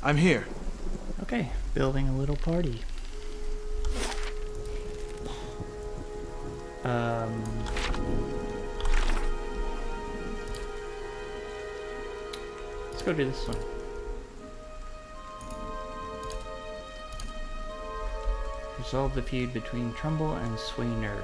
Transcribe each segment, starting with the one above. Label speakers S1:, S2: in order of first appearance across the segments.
S1: I'm here.
S2: Okay, building a little party. Let's go do this one. Resolve the feud between Trumbull and Swainer.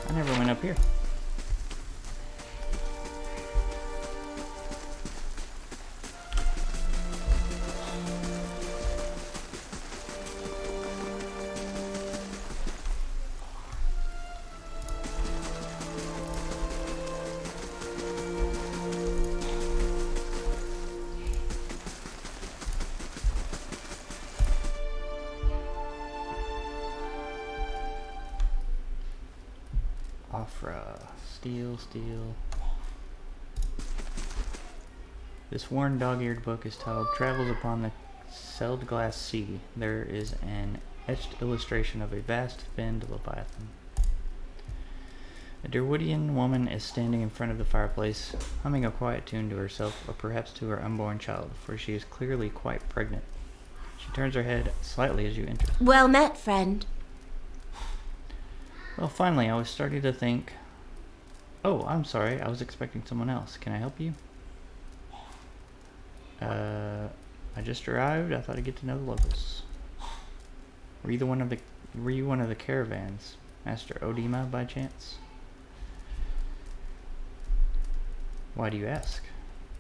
S2: I never went up here. Afra. Steel. This worn dog-eared book is titled Travels Upon the Sealed Glass Sea. There is an etched illustration of a vast finned leviathan. A Derwoodian woman is standing in front of the fireplace, humming a quiet tune to herself, or perhaps to her unborn child, for she is clearly quite pregnant. She turns her head slightly as you enter.
S3: Well met, friend.
S2: Well, finally, I was starting to think... Oh, I'm sorry, I was expecting someone else. Can I help you? I just arrived. I thought I'd get to know the locals. Were you one of the caravans, Master Odima, by chance? Why do you ask?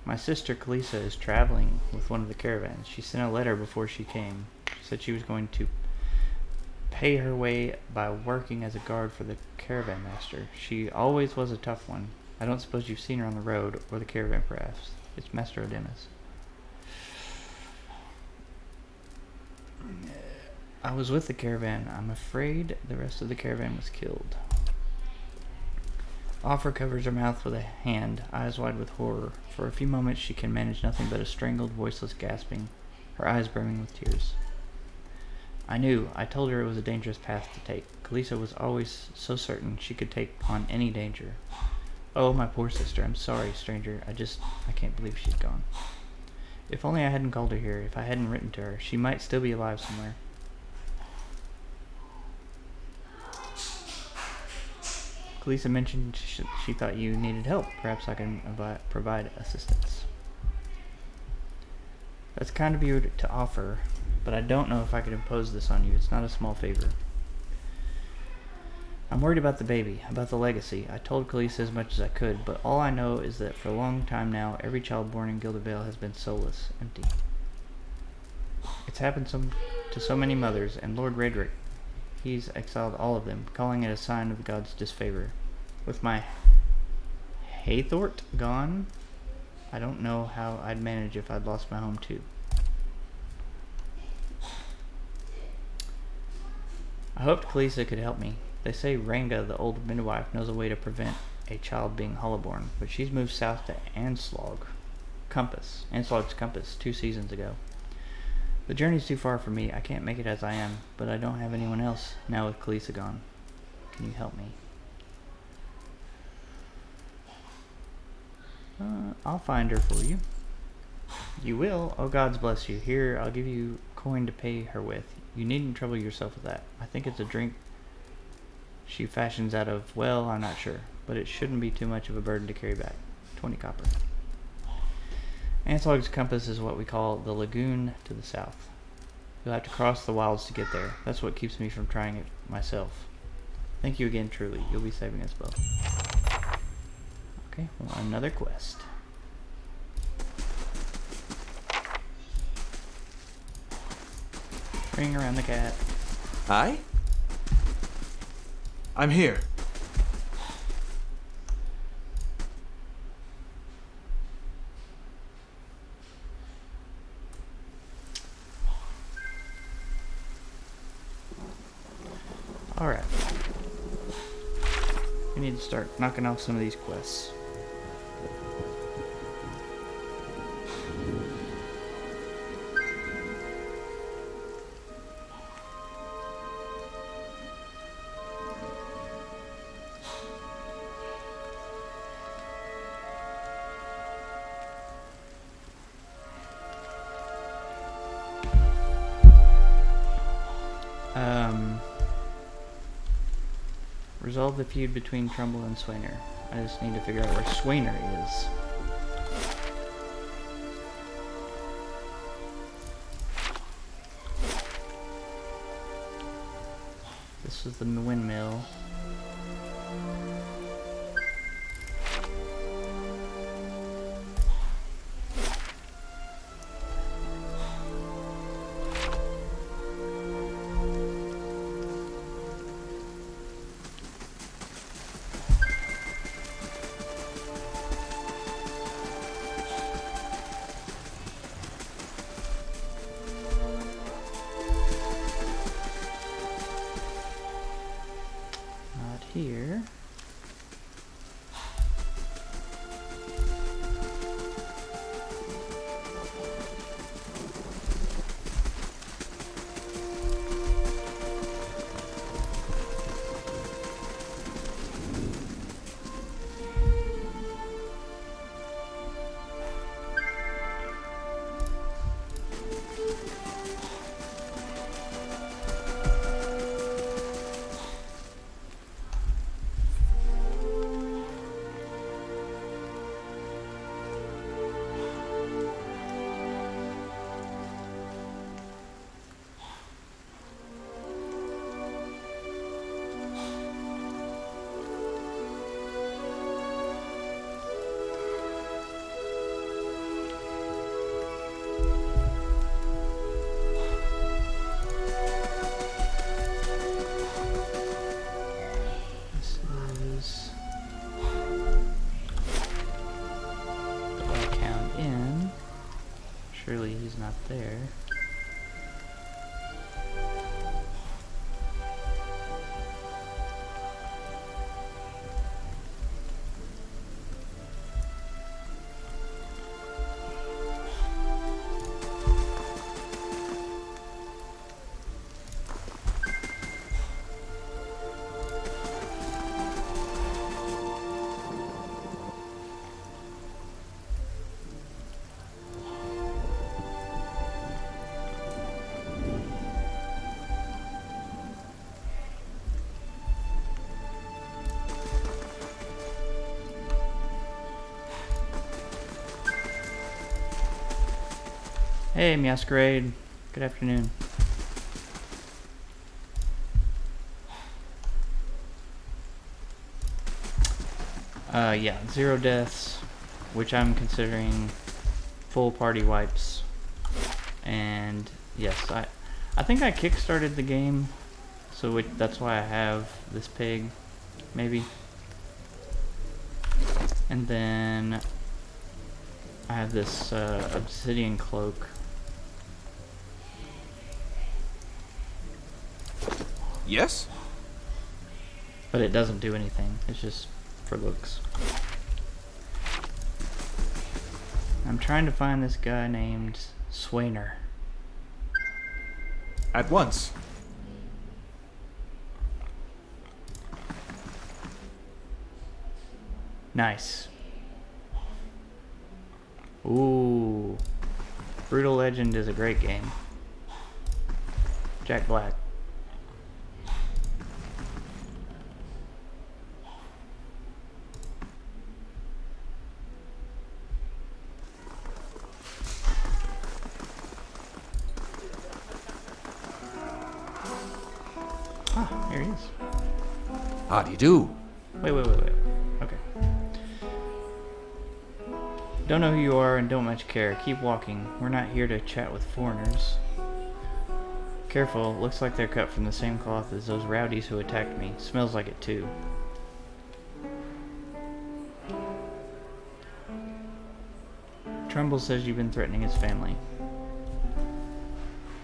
S2: My sister Kalisa is traveling with one of the caravans. She sent a letter before she came. She said she was going to pay her way by working as a guard for the caravan master. She always was a tough one. I don't suppose you've seen her on the road, or the caravan perhaps. It's Master Odima's. I was with the caravan. I'm afraid the rest of the caravan was killed. Afra covers her mouth with a hand, eyes wide with horror. For a few moments she can manage nothing but a strangled, voiceless gasping, her eyes brimming with tears. I told her it was a dangerous path to take. Kalisa was always so certain she could take on any danger. Oh, my poor sister, I'm sorry, stranger. I can't believe she's gone. If only I hadn't called her here, if I hadn't written to her, she might still be alive somewhere. Kalisa mentioned she thought you needed help. Perhaps I can provide assistance. That's kind of you to offer, but I don't know if I could impose this on you. It's not a small favor. I'm worried about the baby, about the legacy. I told Kalisa as much as I could, but all I know is that for a long time now, every child born in Gildervale has been soulless, empty. It's happened to so many mothers, and Lord Redrick, he's exiled all of them, calling it a sign of God's disfavor. With my Haythort gone, I don't know how I'd manage if I'd lost my home too. I hoped Kalisa could help me. They say Ranga, the old midwife, knows a way to prevent a child being hollowborn, but she's moved south to Anslog's Compass 2 seasons ago. The journey's too far for me. I can't make it as I am, but I don't have anyone else now with Kalisa gone. Can you help me? I'll find her for you. You will? Oh, gods bless you. Here, I'll give you coin to pay her with. You needn't trouble yourself with that. I think it's a drink she fashions out of, well, I'm not sure, but it shouldn't be too much of a burden to carry back. 20 copper. Anslog's Compass is what we call the lagoon to the south. You'll have to cross the wilds to get there. That's what keeps me from trying it myself. Thank you again, truly. You'll be saving us both. Okay, well, another quest. Ring around the cat.
S1: Hi? I'm here.
S2: Alright. We need to start knocking off some of these quests. Um, resolve the feud between Trumbull and Swainer. I just need to figure out where Swainer is. This is the windmill. Here. Surely he's not there. Hey, Masquerade. Good afternoon. Yeah, 0 deaths, which I'm considering full party wipes. And yes, I think I kickstarted the game, so that's why I have this pig, maybe. And then I have this obsidian cloak.
S1: Yes?
S2: But it doesn't do anything. It's just for looks. I'm trying to find this guy named Swainer.
S1: At once.
S2: Nice. Ooh. Brutal Legend is a great game. Jack Black. Ah, here he is.
S1: How do you do?
S2: Wait. Okay. Don't know who you are and don't much care. Keep walking. We're not here to chat with foreigners. Careful, looks like they're cut from the same cloth as those rowdies who attacked me. Smells like it too. Trumbull says you've been threatening his family.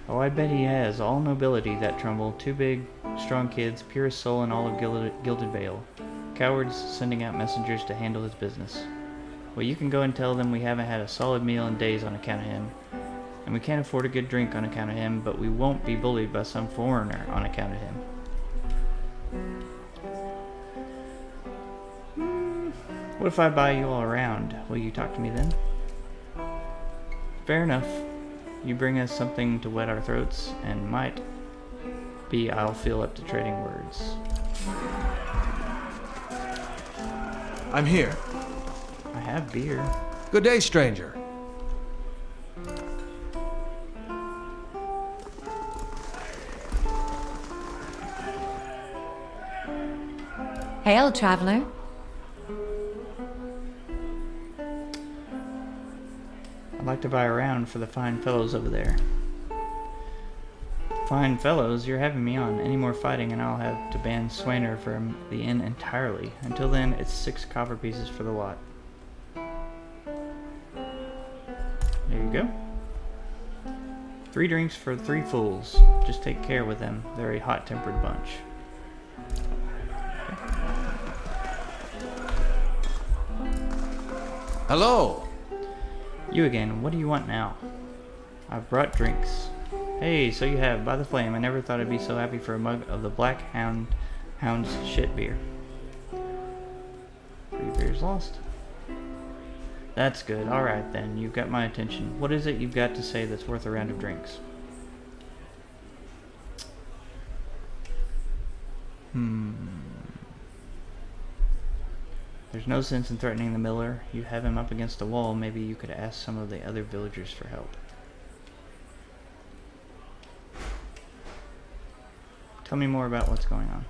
S2: Oh, I bet he has. All nobility, that Trumbull. 2 big, strong kids, purest soul in all of Gilded Vale. Cowards sending out messengers to handle his business. Well, you can go and tell them we haven't had a solid meal in days on account of him. And we can't afford a good drink on account of him, but we won't be bullied by some foreigner on account of him. What if I buy you all around? Will you talk to me then? Fair enough. You bring us something to wet our throats, and might B, I'll feel up to trading words.
S1: I'm here.
S2: I have beer.
S1: Good day, stranger.
S3: Hail, traveler.
S2: I'd like to buy a round for the fine fellows over there. Fine fellows, you're having me on. Any more fighting and I'll have to ban Swainer from the inn entirely. Until then, it's 6 copper pieces for the lot. There you go. 3 drinks for 3 fools. Just take care with them. They're a hot-tempered bunch.
S1: Hello.
S2: You again. What do you want now? I've brought drinks. Hey, so you have. By the flame, I never thought I'd be so happy for a mug of the Black Hound's shit beer. 3 beers lost. That's good. Alright then, you've got my attention. What is it you've got to say that's worth a round of drinks? There's no sense in threatening the miller. You have him up against the wall. Maybe you could ask some of the other villagers for help. Tell me more about what's going on.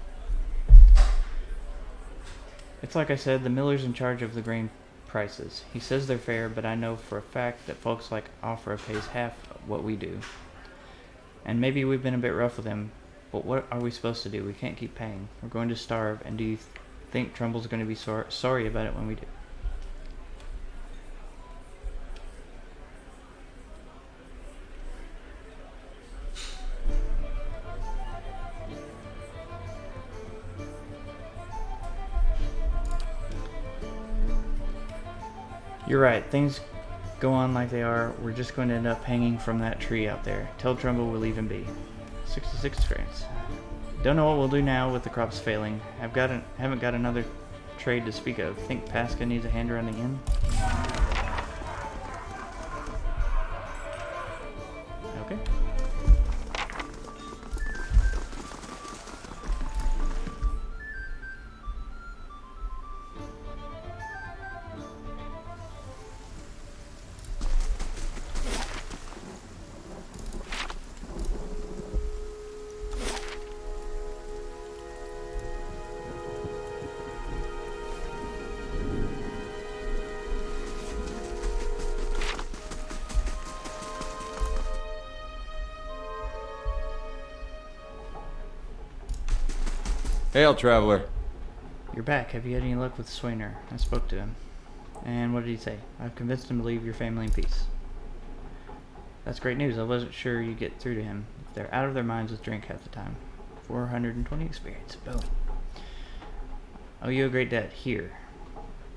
S2: It's like I said, the miller's in charge of the grain prices. He says they're fair, but I know for a fact that folks like Offra pays half what we do. And maybe we've been a bit rough with him, but what are we supposed to do? We can't keep paying. We're going to starve, and do you think Trumbull's going to be sorry about it when we do? You're right, things go on like they are. We're just going to end up hanging from that tree out there. Tell Trumbull we'll leave him be. 66 experience. Don't know what we'll do now with the crops failing. Haven't got another trade to speak of. Think Pasca needs a hand around the inn? Okay.
S4: Hail, traveler.
S2: You're back. Have you had any luck with Swainer? I spoke to him. And what did he say? I've convinced him to leave your family in peace. That's great news. I wasn't sure you'd get through to him. They're out of their minds with drink half the time. 420 experience. Boom. Owe you a great debt. Here.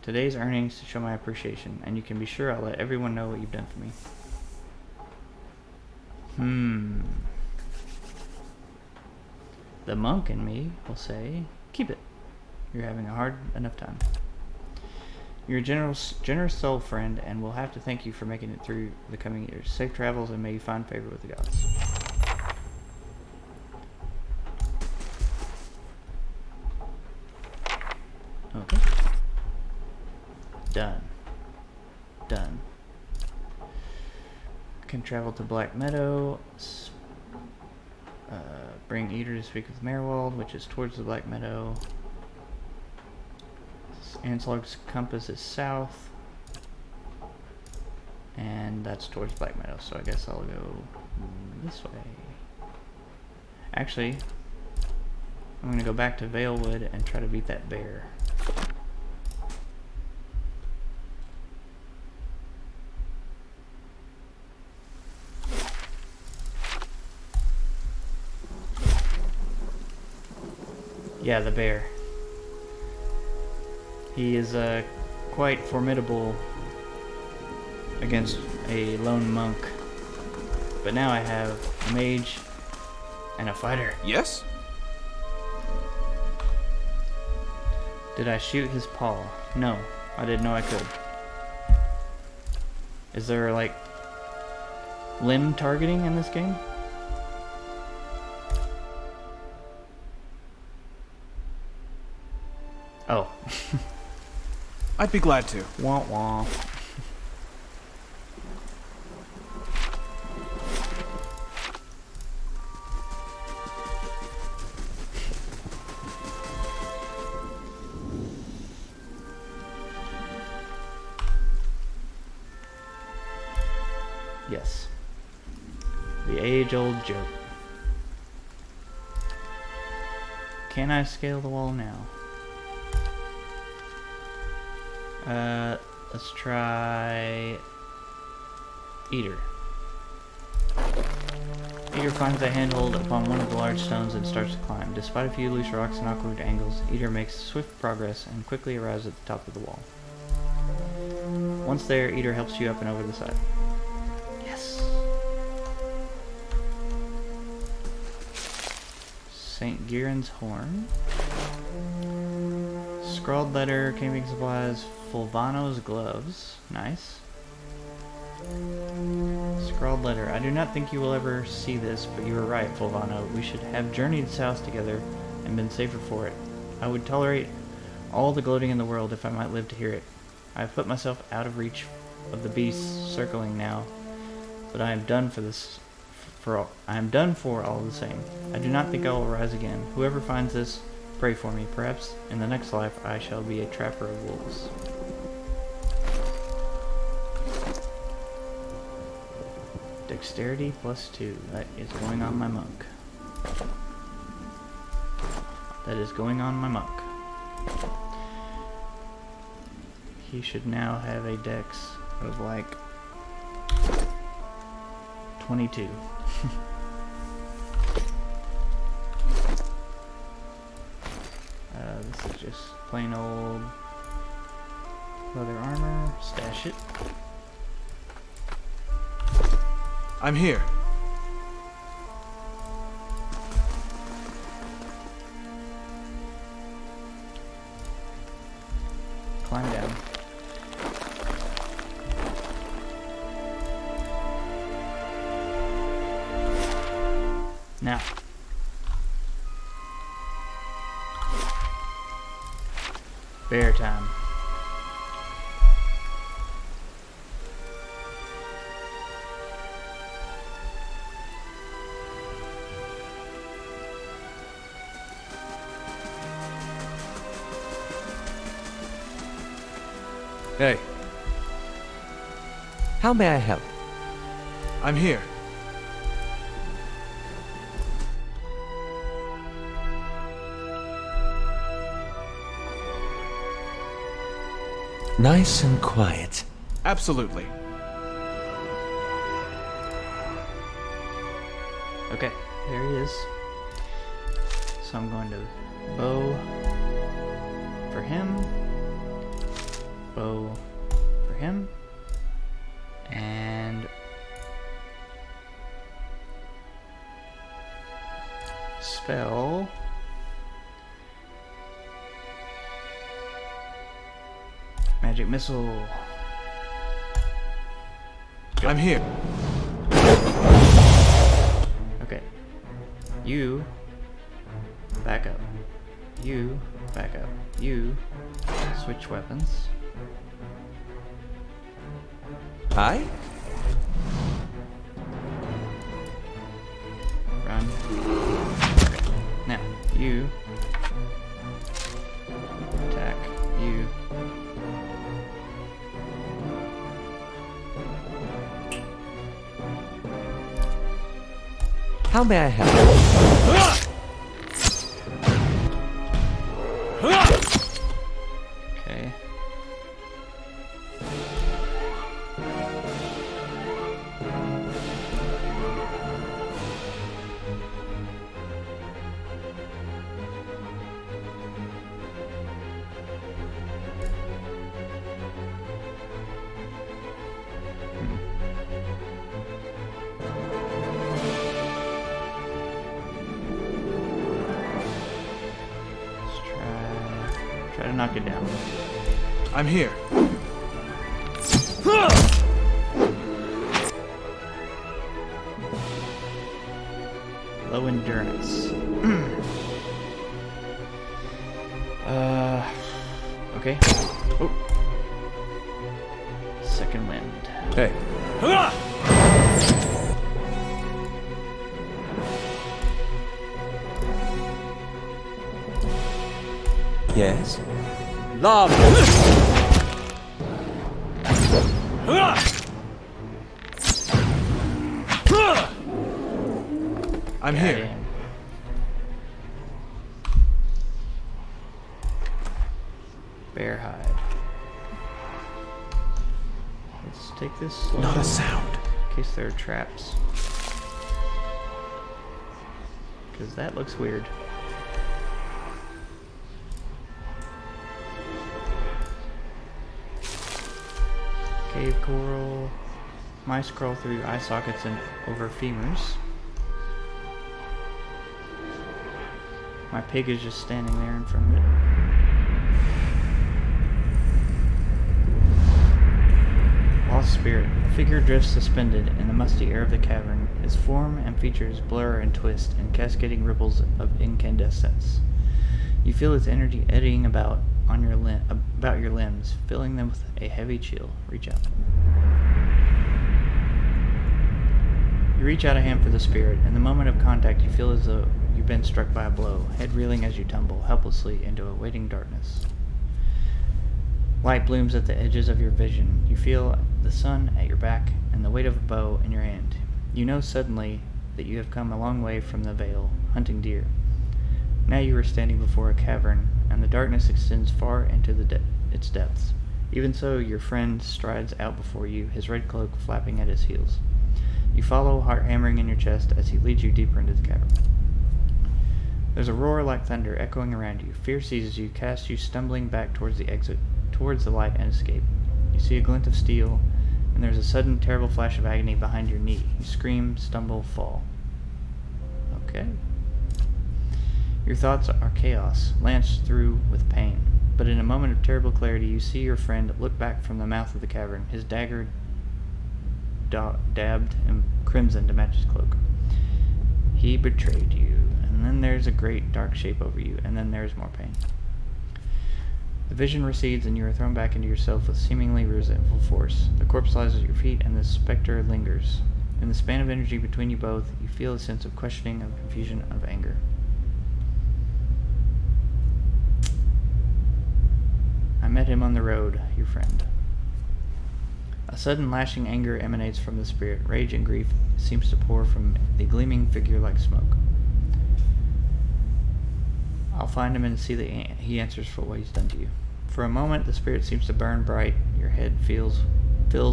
S2: Today's earnings to show my appreciation, and you can be sure I'll let everyone know what you've done for me. The monk in me will say, keep it. You're having a hard enough time. You're a generous soul, friend, and we'll have to thank you for making it through the coming years. Safe travels, and may you find favor with the gods. Okay. Done. Done. Can travel to Black Meadow. Bring Eater to speak with Merwald, which is towards the Black Meadow. Anslog's compass is south. And that's towards Black Meadow, so I guess I'll go this way. Actually, I'm going to go back to Valewood and try to beat that bear. Yeah, the bear. He is quite formidable against a lone monk. But now I have a mage and a fighter.
S1: Yes?
S2: Did I shoot his paw? No, I didn't know I could. Is there, like, limb targeting in this game? Oh.
S1: I'd be glad to.
S2: Wah wah. Yes. The age-old joke. Can I scale the wall now? Let's try Eater. Eater finds a handhold upon one of the large stones and starts to climb. Despite a few loose rocks and awkward angles, Eater makes swift progress and quickly arrives at the top of the wall. Once there, Eater helps you up and over the side. Yes! St. Giron's Horn. Scrawled letter, camping supplies, Fulvano's gloves. Nice. Scrawled letter. I do not think you will ever see this, but you were right, Fulvano. We should have journeyed south together and been safer for it. I would tolerate all the gloating in the world if I might live to hear it. I have put myself out of reach of the beasts circling now, but I am done for this. I am done for all the same. I do not think I will rise again. Whoever finds this, pray for me. Perhaps in the next life I shall be a trapper of wolves. Dexterity +2. That is going on my monk. That is going on my monk. He should now have a dex of like 22. This is just plain old leather armor. Stash it.
S1: I'm here.
S2: Climb down. Now. Bear time.
S1: Hey,
S5: How may I help?
S1: I'm here.
S5: Nice and quiet.
S1: Absolutely.
S2: Okay, there he is. So I'm going to bow for him, bow for him, and spell magic missile.
S1: I'm here.
S2: Okay. You back up. You back up. You switch weapons.
S5: Hi?
S2: Run. Okay. Now, you attack. You
S5: How may I help?
S2: okay. Try to knock it down.
S1: I'm here.
S2: Low endurance. Okay. Oh. Second wind.
S4: Hey.
S5: Yes?
S4: Love.
S1: I'm here.
S2: Damn. Bear hide. Let's take this slow.
S5: Not a sound.
S2: In case there are traps. Because that looks weird. Cave coral. Mice crawl through eye sockets and over femurs. My pig is just standing there in front of it. Lost spirit. A figure drifts suspended in the musty air of the cavern. His form and features blur and twist in cascading ripples of incandescence. You feel its energy eddying about on your about your limbs, filling them with a heavy chill. Reach out. You reach out a hand for the spirit. In the moment of contact, you feel as though you've been struck by a blow, head reeling as you tumble helplessly into a waiting darkness. Light blooms at the edges of your vision. You feel the sun at your back and the weight of a bow in your hand. You know suddenly that you have come a long way from the vale, hunting deer. Now you are standing before a cavern, and the darkness extends far into its depths. Even so, your friend strides out before you, his red cloak flapping at his heels. You follow, heart hammering in your chest, as he leads you deeper into the cavern. There's a roar like thunder echoing around you. Fear seizes you, casts you stumbling back towards the exit, towards the light and escape. You see a glint of steel, and there's a sudden, terrible flash of agony behind your knee. You scream, stumble, fall. Okay. Your thoughts are chaos, lanced through with pain. But in a moment of terrible clarity, you see your friend look back from the mouth of the cavern, his dagger dabbed in crimson to match his cloak. He betrayed you, and then there's a great dark shape over you, and then there's more pain. The vision recedes, and you are thrown back into yourself with seemingly resentful force. The corpse lies at your feet, and the specter lingers. In the span of energy between you both, you feel a sense of questioning, of confusion, of anger. I met him on the road, your friend. A sudden lashing anger emanates from the spirit. Rage and grief seems to pour from the gleaming figure like smoke. I'll find him and see that he answers for what he's done to you. For a moment, the spirit seems to burn bright. Your head fills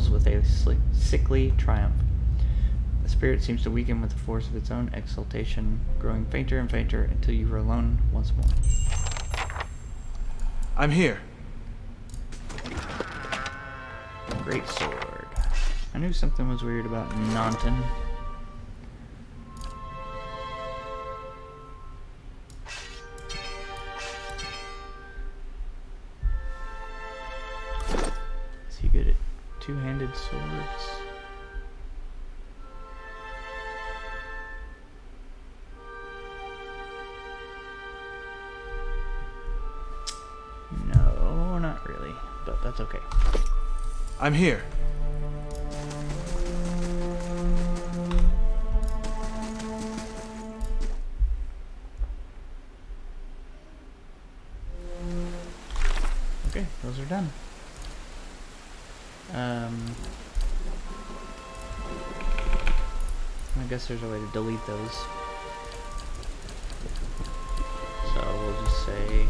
S2: with a sickly triumph. The spirit seems to weaken with the force of its own exultation, growing fainter and fainter until you are alone once more.
S1: I'm here.
S2: Great sword. I knew something was weird about Nanton. Is he good at two-handed swords? No, not really, but that's okay.
S1: I'm here.
S2: Okay, those are done. I guess there's a way to delete those. So we'll just say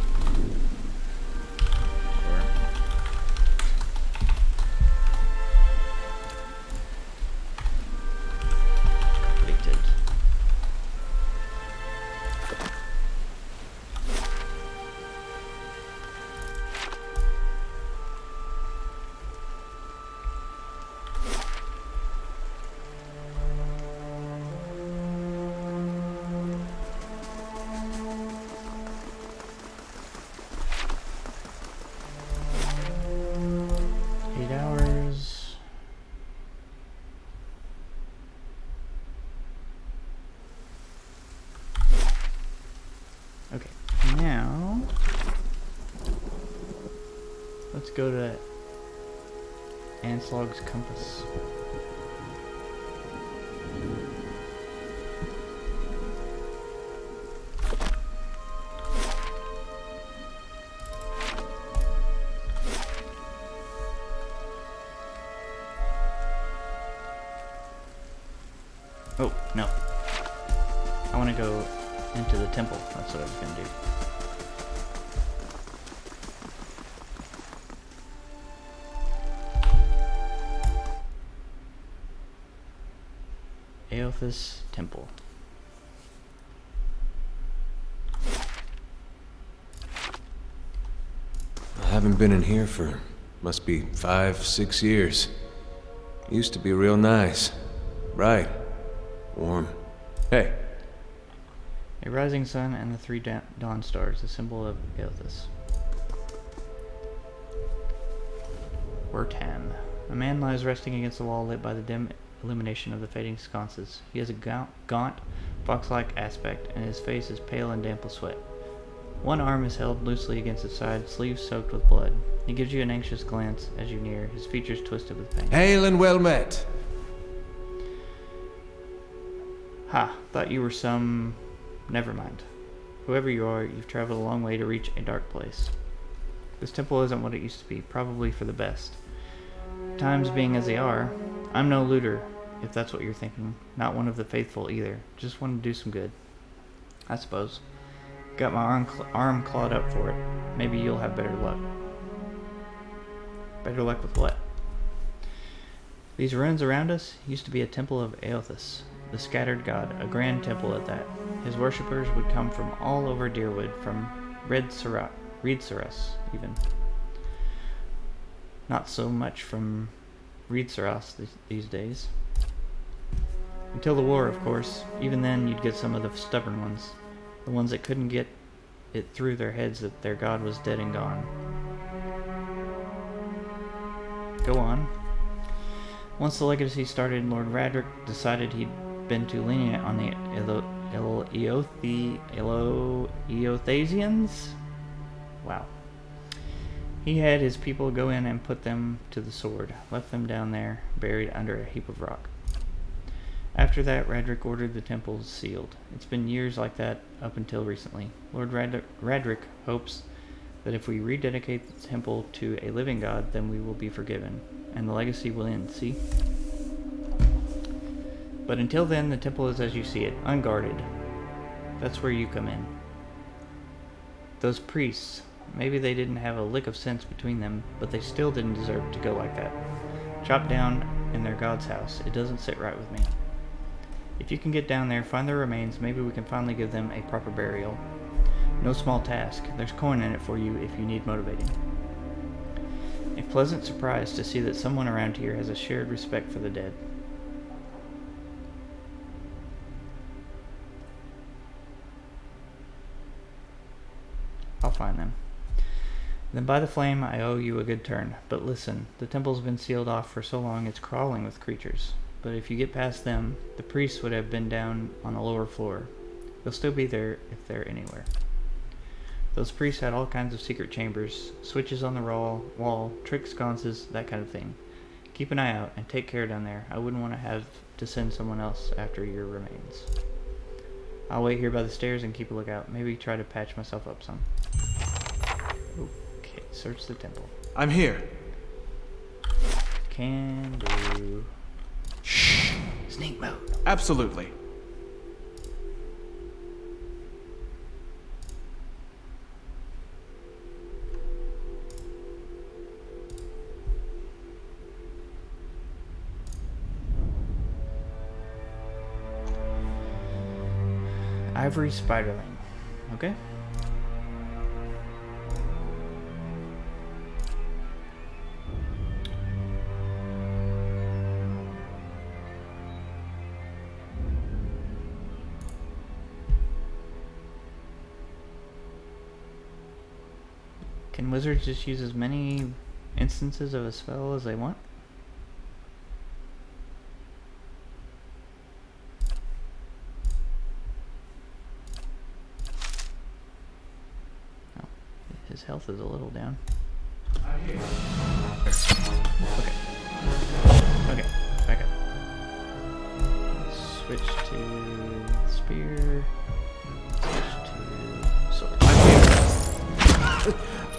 S2: completed. Okay, now Let's go to Anslog's compass. Oh, no. I want to go into the temple. That's what I was going to do. Aothas Temple.
S5: I haven't been in here for, must be 5, 6 years. Used to be real nice. Bright. Warm. Hey.
S2: A rising sun and the 3 dawn stars, a symbol of Aothas. Wertam. A man lies resting against the wall lit by the dim illumination of the fading sconces. He has a gaunt, fox-like aspect, and his face is pale and damp with sweat. One arm is held loosely against his side, sleeves soaked with blood. He gives you an anxious glance as you near, his features twisted with pain.
S5: Hail and well met.
S2: Ha, thought you were some... Never mind. Whoever you are, you've traveled a long way to reach a dark place. This temple isn't what it used to be, probably for the best. Times being as they are, I'm no looter, if that's what you're thinking. Not one of the faithful either. Just want to do some good. I suppose. Got my arm clawed up for it. Maybe you'll have better luck. Better luck with what? These ruins around us used to be a temple of Aothas, the scattered god, a grand temple at that. His worshippers would come from all over Deerwood, from Reedsaras even. Not so much from Reedsaras these days. Until the war, of course. Even then, you'd get some of the stubborn ones. The ones that couldn't get it through their heads that their god was dead and gone. Go on. Once the legacy started, Lord Radric decided he'd been too lenient on the Eothasians? Wow. He had his people go in and put them to the sword, left them down there, buried under a heap of rock. After that, Radric ordered the temples sealed. It's been years like that up until recently. Lord Radric hopes that if we rededicate the temple to a living god, then we will be forgiven, and the legacy will end, see? But until then, the temple is as you see it, unguarded. That's where you come in. Those priests, maybe they didn't have a lick of sense between them, but they still didn't deserve to go like that. Chopped down in their god's house. It doesn't sit right with me. If you can get down there, find their remains, maybe we can finally give them a proper burial. No small task. There's coin in it for you if you need motivating. A pleasant surprise to see that someone around here has a shared respect for the dead. I'll find them. Then by the flame, I owe you a good turn. But listen, the temple's been sealed off for so long it's crawling with creatures. But if you get past them, the priests would have been down on the lower floor. They'll still be there if they're anywhere. Those priests had all kinds of secret chambers, switches on the wall, trick sconces, that kind of thing. Keep an eye out and take care down there. I wouldn't want to have to send someone else after your remains. I'll wait here by the stairs and keep a lookout. Maybe try to patch myself up some. Okay, search the temple.
S1: I'm here.
S2: Can do. Shh! Sneak mode.
S1: Absolutely.
S2: Ivory Spiderling. Okay. Can wizards just use as many instances of a spell as they want? Oh, his health is a little down.
S1: I
S2: Okay. Okay, back up. Switch to spear. Switch to sword.
S1: I'm here.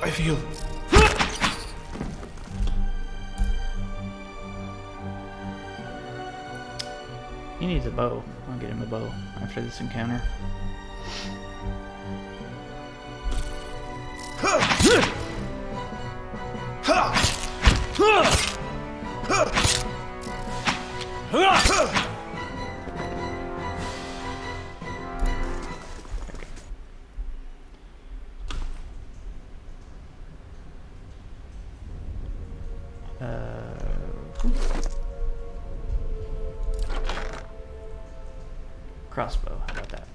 S1: I feel.
S2: He needs a bow. I'll get him a bow after this encounter. Crossbow, how about that?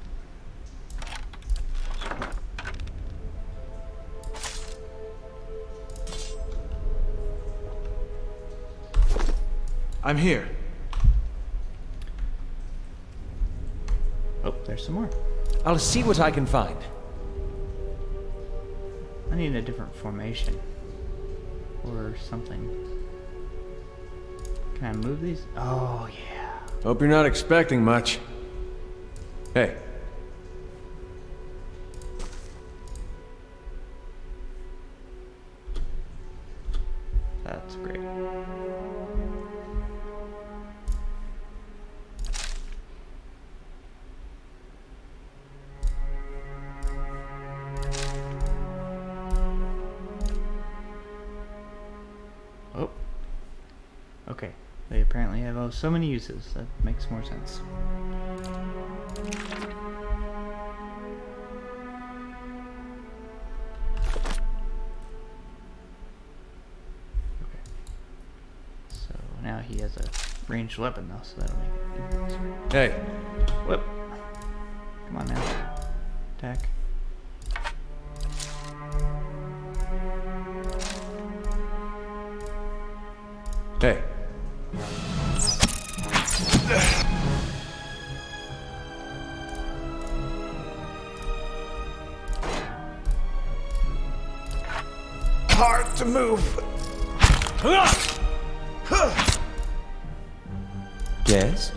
S1: I'm here.
S2: Oh, there's some more.
S6: I'll see what I can find.
S2: I need a different formation. Or something. Can I move these? Oh, yeah.
S5: Hope you're not expecting much. Hey.
S2: That's great. Oh. Okay. They apparently have so many uses. That makes more sense. So now he has a ranged weapon though, so that'll make it.
S5: Hey.
S2: Whoop. Come on now. Attack.
S5: Hey.
S1: Hard to move.
S6: Yes?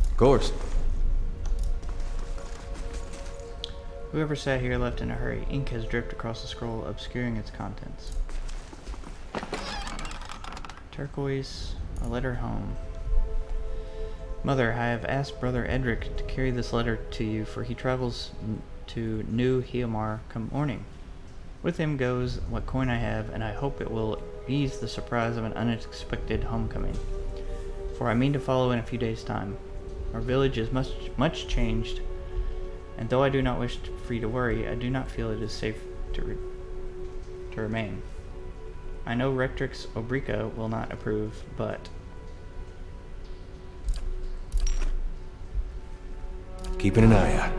S5: Of course.
S2: Whoever sat here left in a hurry. Ink has dripped across the scroll, obscuring its contents. Turquoise, a letter home. Mother, I have asked Brother Edric to carry this letter to you, for he travels to New Heomar come morning. With him goes what coin I have, and I hope it will ease the surprise of an unexpected homecoming. For I mean to follow in a few days' time. Our village is much changed, and though I do not wish for you to worry, I do not feel it is safe to remain. I know Rectrix Obrica will not approve, but
S5: Keeping an eye out.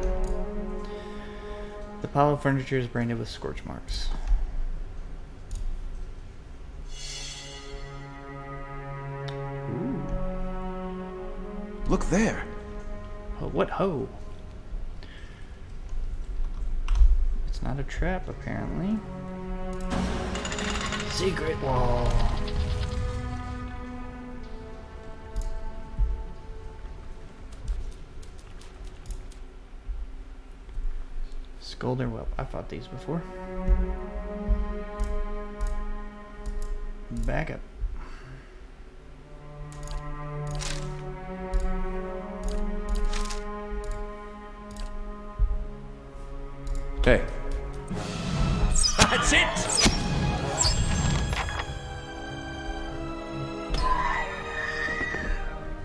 S2: the pile of furniture is branded with scorch marks.
S1: Look there.
S2: Oh, what ho? It's not a trap, apparently. Secret wall. Scolder Whelp. I fought these before. Back up.
S5: Hey.
S6: That's it!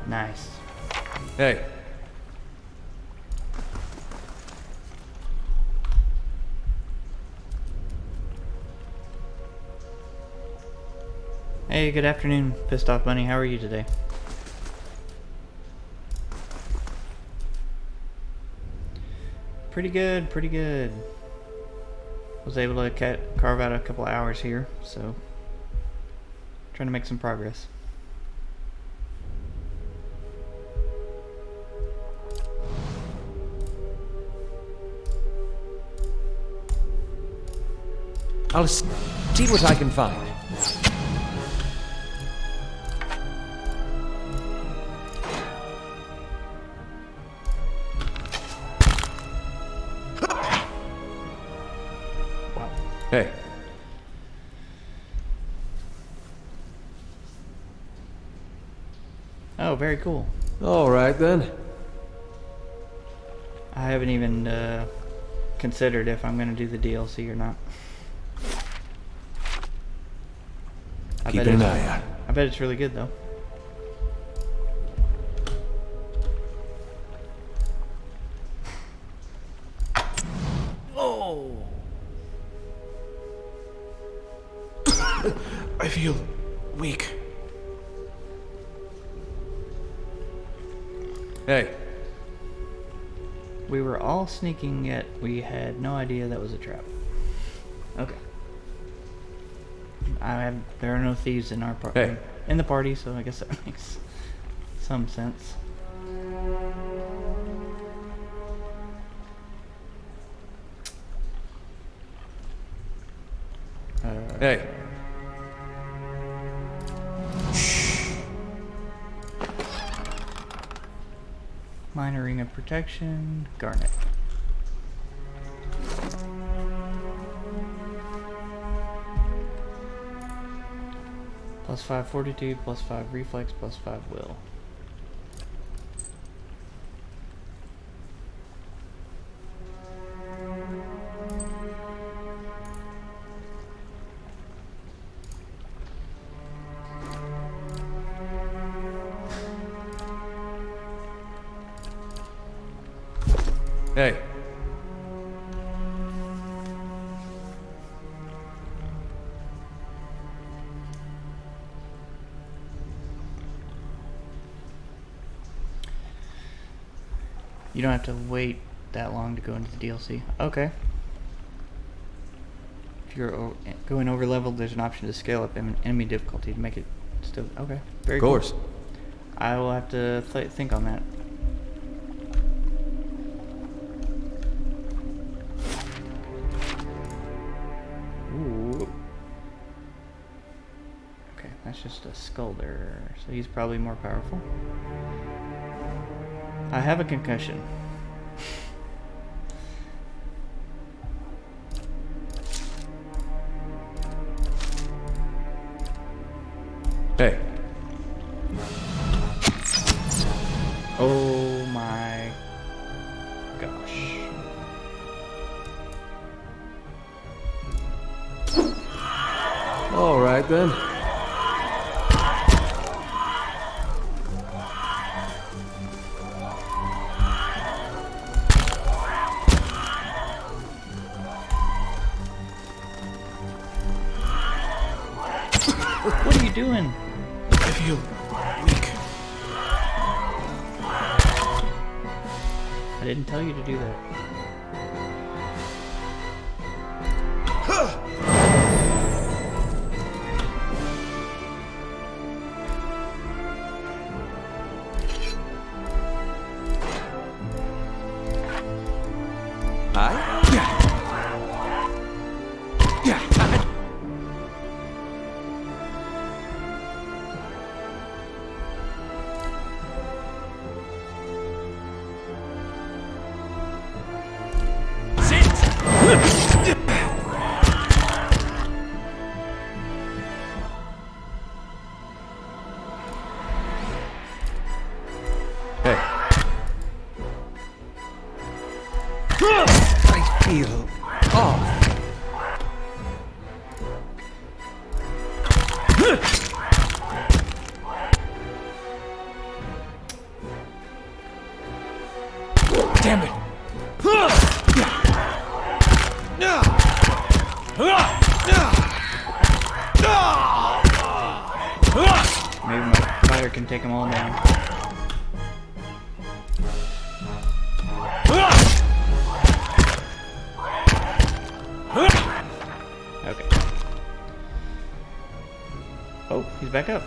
S2: Nice.
S5: Hey.
S2: Hey, good afternoon, Pissed Off Bunny. How are you today? Pretty good, pretty good. Was able to carve out a couple hours here, so trying to make some progress.
S6: I'll see what I can find.
S5: Hey,
S2: Oh, very cool.
S5: all right then.
S2: I haven't even considered if I'm going to do the DLC or not.
S5: Keeping an eye out.
S2: I bet it's really good though.
S1: I feel weak.
S5: Hey,
S2: We were all sneaking, yet we had no idea that was a trap. Okay. There are no thieves in our party.
S5: Hey.
S2: In the party, so I guess that makes some sense.
S5: hey.
S2: Minor ring of protection, garnet. +5 fortitude, +5 reflex, +5 will.
S5: Hey.
S2: You don't have to wait that long to go into the DLC. Okay. If you're going over leveled, there's an option to scale up enemy difficulty to make it still. Okay. Very
S5: Of course.
S2: cool. I will have to think on that. Ooh. Okay, that's just a Skulder, so he's probably more powerful. I have a concussion.
S5: Hey.
S2: Oh my gosh.
S5: All right then.
S2: What are you doing?
S1: I feel weak.
S2: I didn't tell you to do that.
S5: Hey.
S6: I feel off.
S1: Damn it!
S2: Maybe my fighter can take them all down. Okay. Oh, he's back up.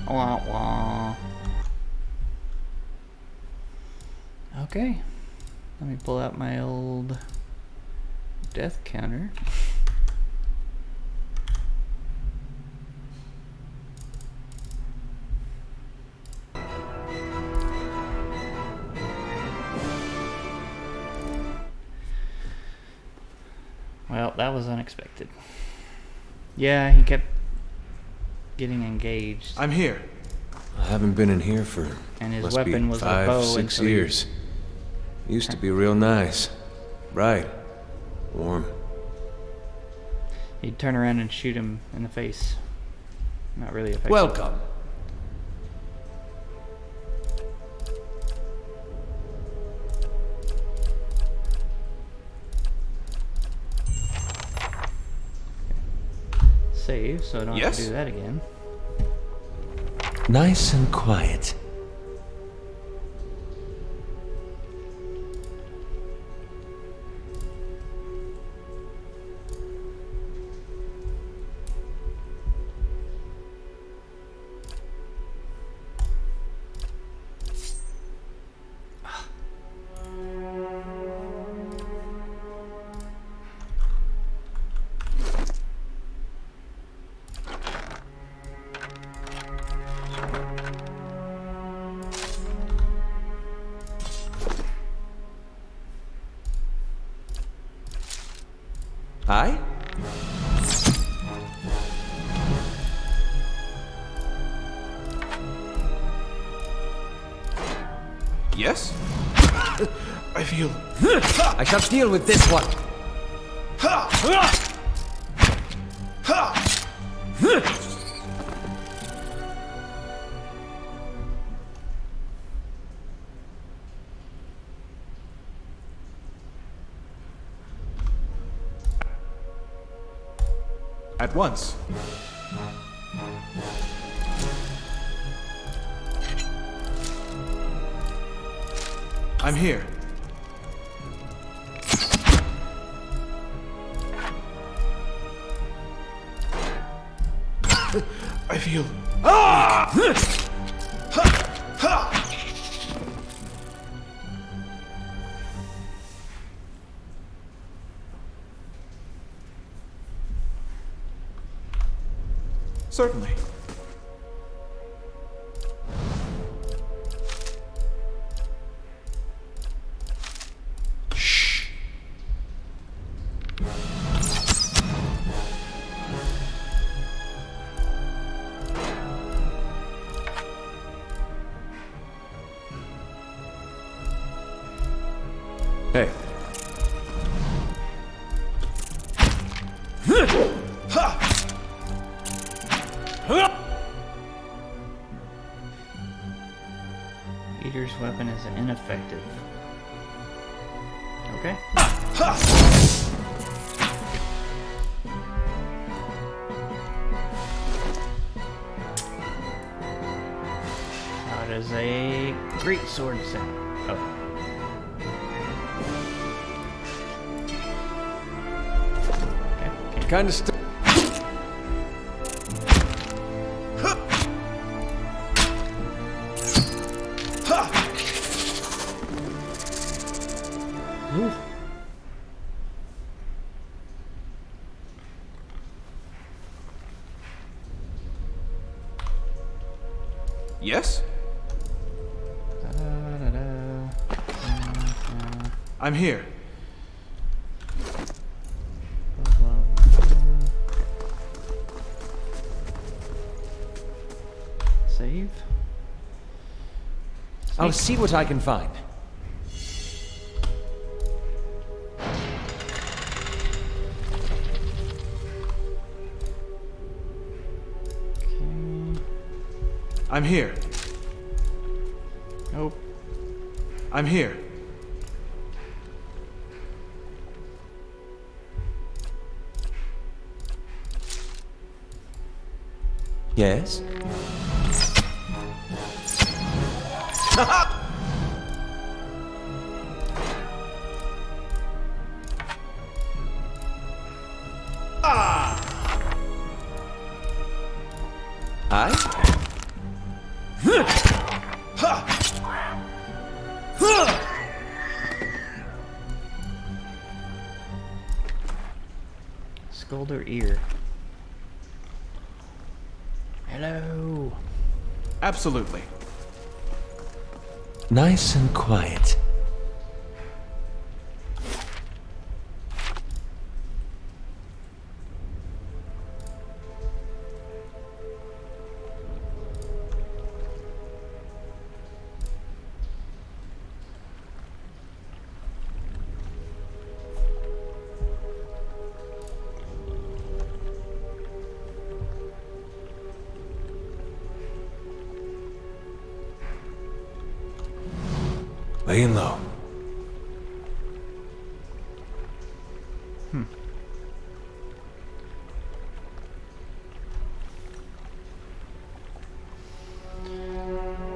S2: Wah wah. Okay. Let me pull out my old death counter. Well, that was unexpected. Yeah, he kept getting engaged.
S1: I'm here.
S5: I haven't been in here for
S2: And his
S5: must
S2: weapon
S5: be
S2: was a
S5: 5,
S2: bow
S5: 6
S2: until he-
S5: years. Used to be real nice, bright, warm.
S2: He'd turn around and shoot him in the face. Not really effective.
S6: Welcome.
S2: Save, so I don't have
S1: Yes?
S2: to do that again.
S6: Nice and quiet. Hi?
S1: Yes? I feel.
S6: I shall deal with this one.
S1: At once. I'm here. I feel. Certainly. Shh.
S5: Hey,
S2: Eater's weapon is ineffective. Okay. How does a great sword sound? Oh. Okay.
S6: Kind of stuff.
S1: Yes?
S2: Da-da-da-da.
S1: I'm here.
S2: Save.
S6: I'll see what I can find.
S2: Okay.
S1: I'm here.
S2: Nope.
S1: I'm here.
S6: Yes? I?
S2: Scold her ear. Hello.
S1: Absolutely.
S6: Nice and quiet.
S5: Laying low.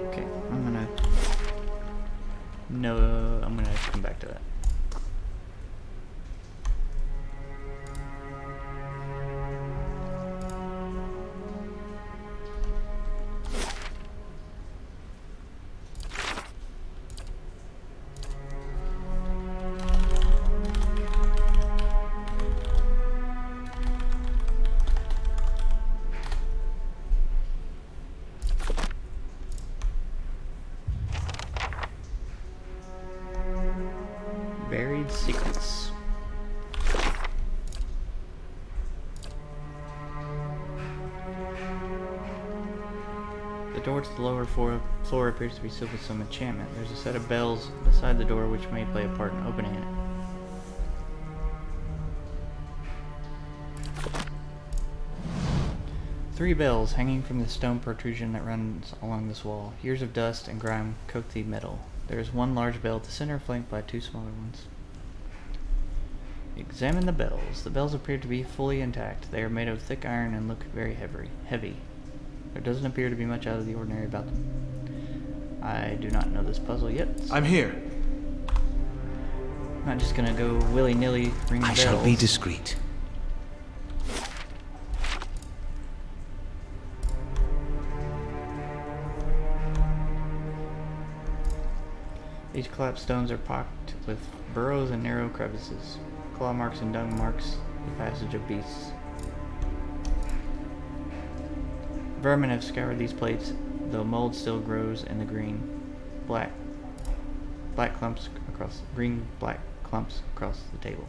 S2: Okay, I'm gonna come back to that. Buried secrets. The door to the lower floor appears to be sealed with some enchantment. There's a set of bells beside the door which may play a part in opening it. Three bells hanging from the stone protrusion that runs along this wall. Years of dust and grime coat the metal. There is one large bell at the center, flanked by two smaller ones. Examine the bells. The bells appear to be fully intact. They are made of thick iron and look very heavy. There doesn't appear to be much out of the ordinary about them. I do not know this puzzle yet.
S1: I'm here.
S2: I'm not just gonna go willy-nilly ring the
S6: I
S2: bells.
S6: shall be discreet.
S2: These collapsed stones are pocked with burrows and narrow crevices. Claw marks and dung marks the passage of beasts. Vermin have scoured these plates, though mold still grows in the black clumps across the table.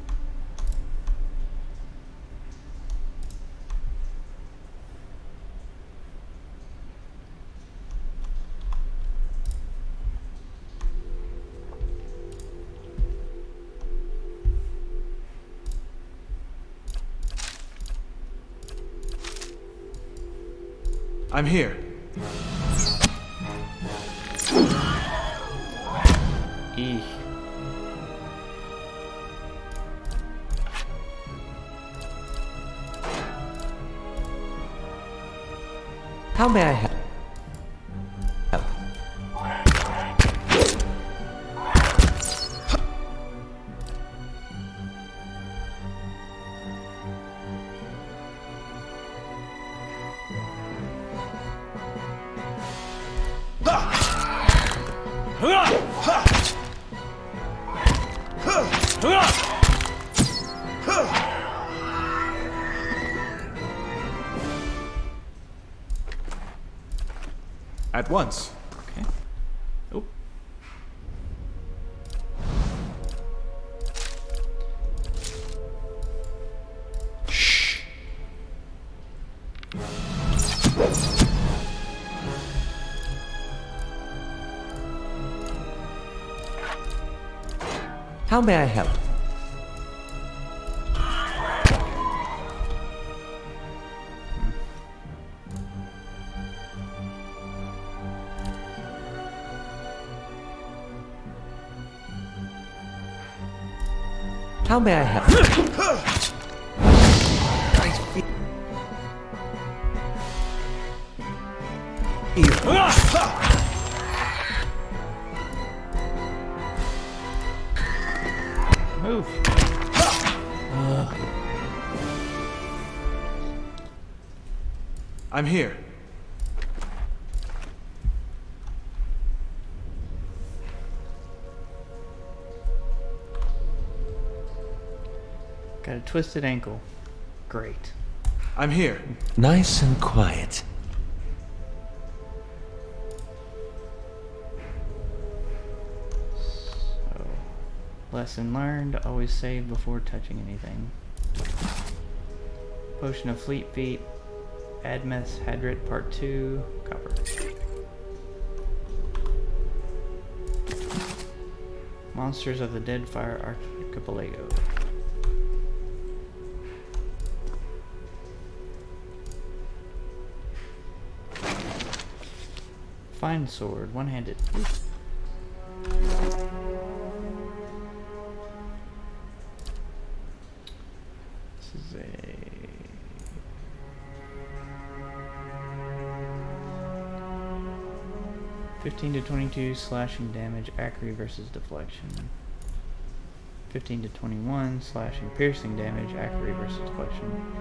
S1: I'm here.
S2: Eek.
S6: How may I help?
S1: At once.
S2: Okay. Oh.
S1: Shh.
S6: How may I help? How may I help you?
S2: Move.
S1: I'm here.
S2: Got a twisted ankle. Great.
S1: I'm here.
S6: Nice and quiet.
S2: So, lesson learned, always save before touching anything. Potion of Fleet Feet, Admeth Hadrit Part 2, copper. Monsters of the Deadfire Archipelago. Fine sword, one-handed. This is a 15 to 22 slashing damage, accuracy versus deflection. 15 to 21 slashing piercing damage, accuracy versus deflection.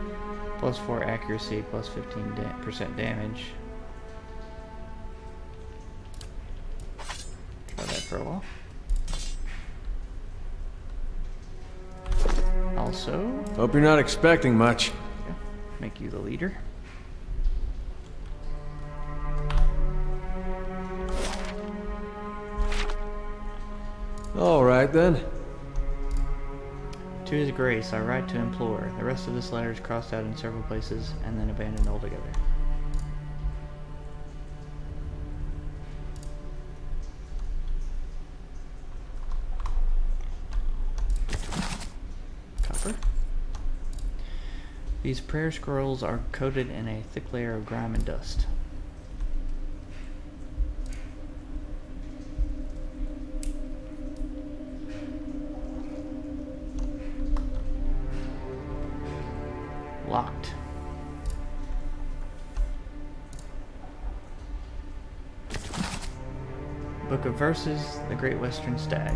S2: Plus 4 accuracy, plus 15% damage. Try that for a while. Also,
S5: Hope you're not expecting much.
S2: yeah, make you the leader.
S5: All right then.
S2: To his grace, I write to implore. The rest of this letter is crossed out in several places and then abandoned altogether. Copper. These prayer scrolls are coated in a thick layer of grime and dust. Locked. Book of Verses, The Great Western Stag.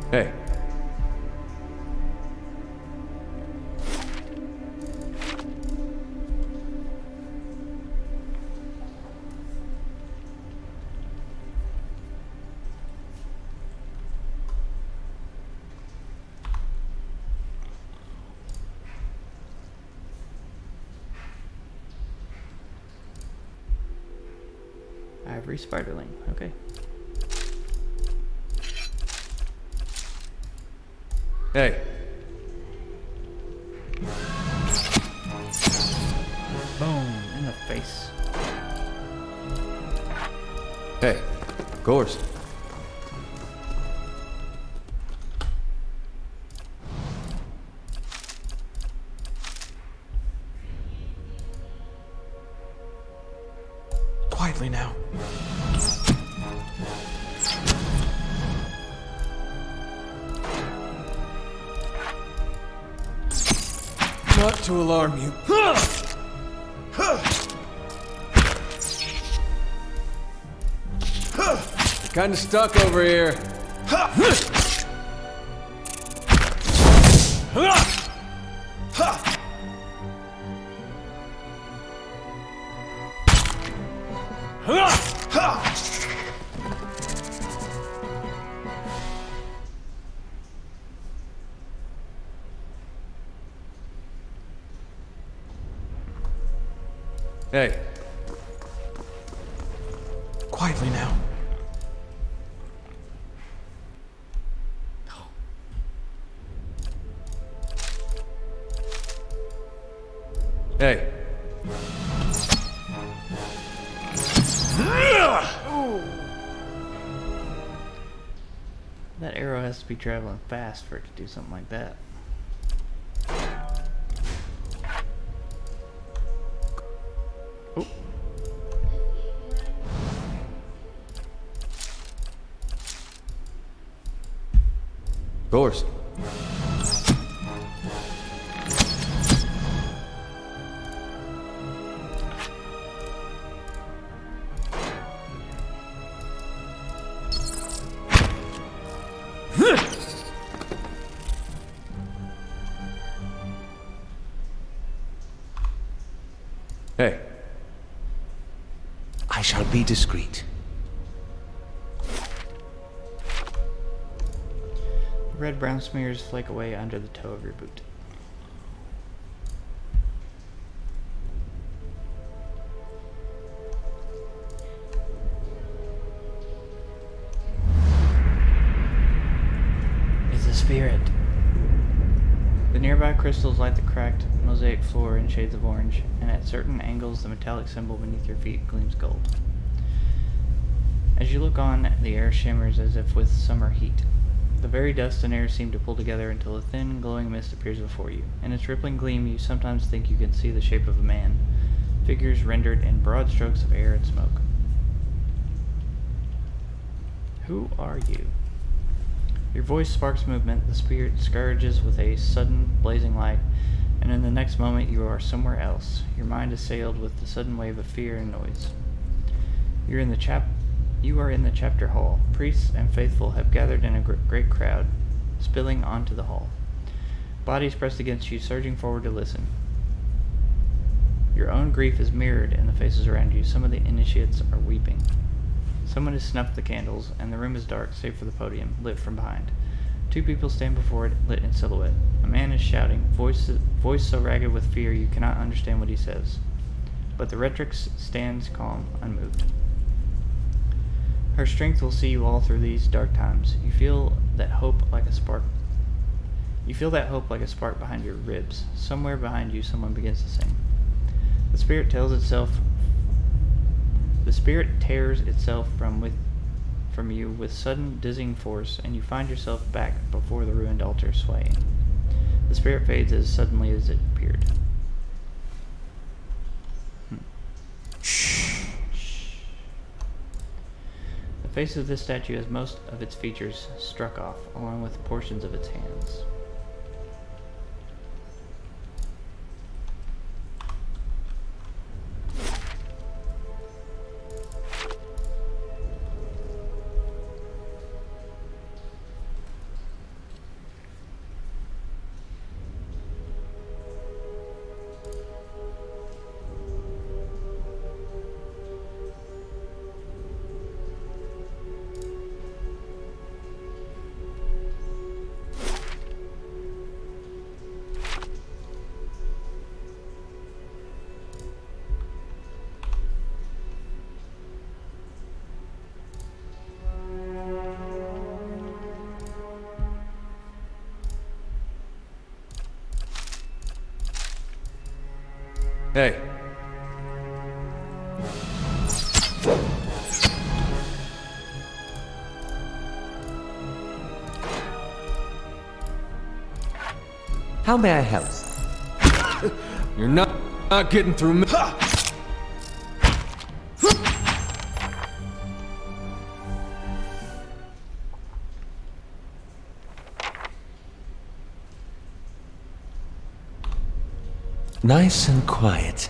S5: Hey.
S2: Ivory Spiderling. Okay.
S5: Hey.
S2: Boom. In the face.
S5: Hey. Of course.
S1: Quietly now.
S5: Not to alarm you. You're kinda stuck over here. Hey.
S1: Quietly now.
S5: Hey.
S2: That arrow has to be traveling fast for it to do something like that. Oh.
S5: Of course. Hey.
S6: I shall be discreet.
S2: Red-brown smears flake away under the toe of your boot. It's a spirit. The nearby crystals light the cracked mosaic floor in shades of orange, and at certain angles the metallic symbol beneath your feet gleams gold. As you look on, the air shimmers as if with summer heat. The very dust and air seem to pull together until a thin, glowing mist appears before you. In its rippling gleam, you sometimes think you can see the shape of a man, figures rendered in broad strokes of air and smoke. Who are you? Your voice sparks movement, the spirit scourges with a sudden, blazing light, and in the next moment you are somewhere else, your mind assailed with the sudden wave of fear and noise. You are in the chapter hall. Priests and faithful have gathered in a great crowd, spilling onto the hall. Bodies pressed against you, surging forward to listen. Your own grief is mirrored in the faces around you. Some of the initiates are weeping. Someone has snuffed the candles, and the room is dark, save for the podium, lit from behind. Two people stand before it, lit in silhouette. A man is shouting, voice so ragged with fear you cannot understand what he says. But the Rectrix stands calm, unmoved. Her strength will see you all through these dark times. You feel that hope like a spark. You feel that hope like a spark behind your ribs. Somewhere behind you, someone begins to sing. The spirit tears itself from you with sudden, dizzying force, and you find yourself back before the ruined altar, swaying. The spirit fades as suddenly as it appeared. The face of this statue has most of its features struck off, along with portions of its hands.
S5: Hey.
S6: How may I help?
S5: You're not getting through me.
S6: Nice and quiet.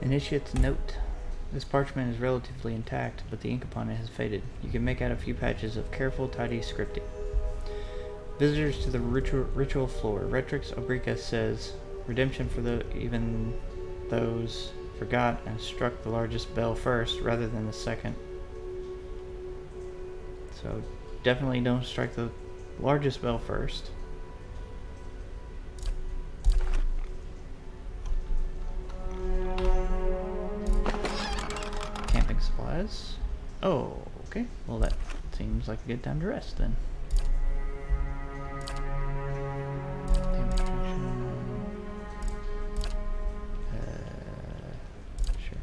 S2: Initiate's note. This parchment is relatively intact, but the ink upon it has faded. You can make out a few patches of careful, tidy scripting. Visitors to the ritual floor. Rectrix Obrica says, redemption for even those forgot and struck the largest bell first rather than the second. So definitely don't strike the largest bell first. Camping supplies. Oh, okay. Well, that seems like a good time to rest then. Sure.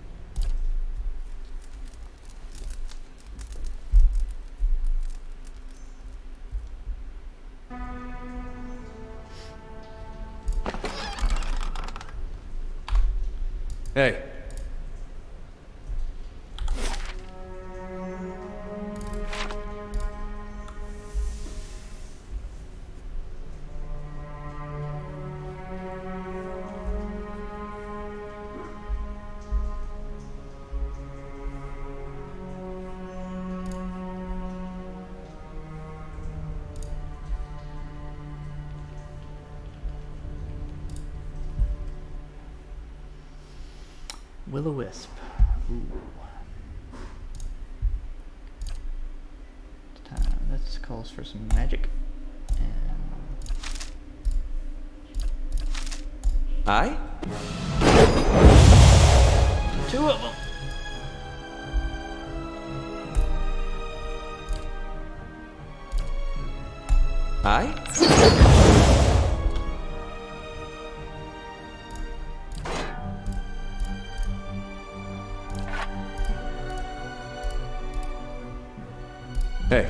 S5: Hey.
S2: Will-o-wisp. Ooh. This calls for some magic. And
S6: Aye?
S2: two of them.
S6: Aye?
S5: Hey.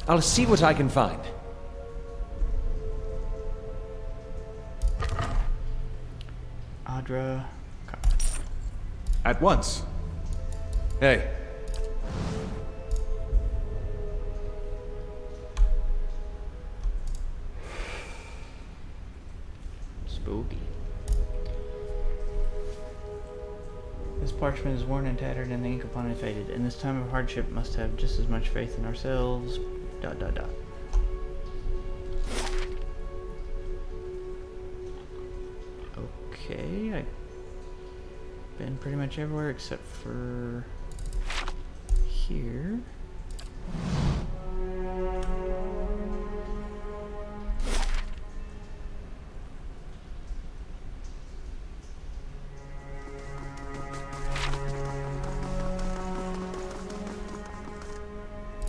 S6: I'll see what I can find.
S2: Audra.
S1: At once.
S5: Hey.
S2: Spooky. This parchment is worn and tattered, and the ink upon it faded. In this time of hardship, must have just as much faith in ourselves. ... Okay, I've been pretty much everywhere except for here.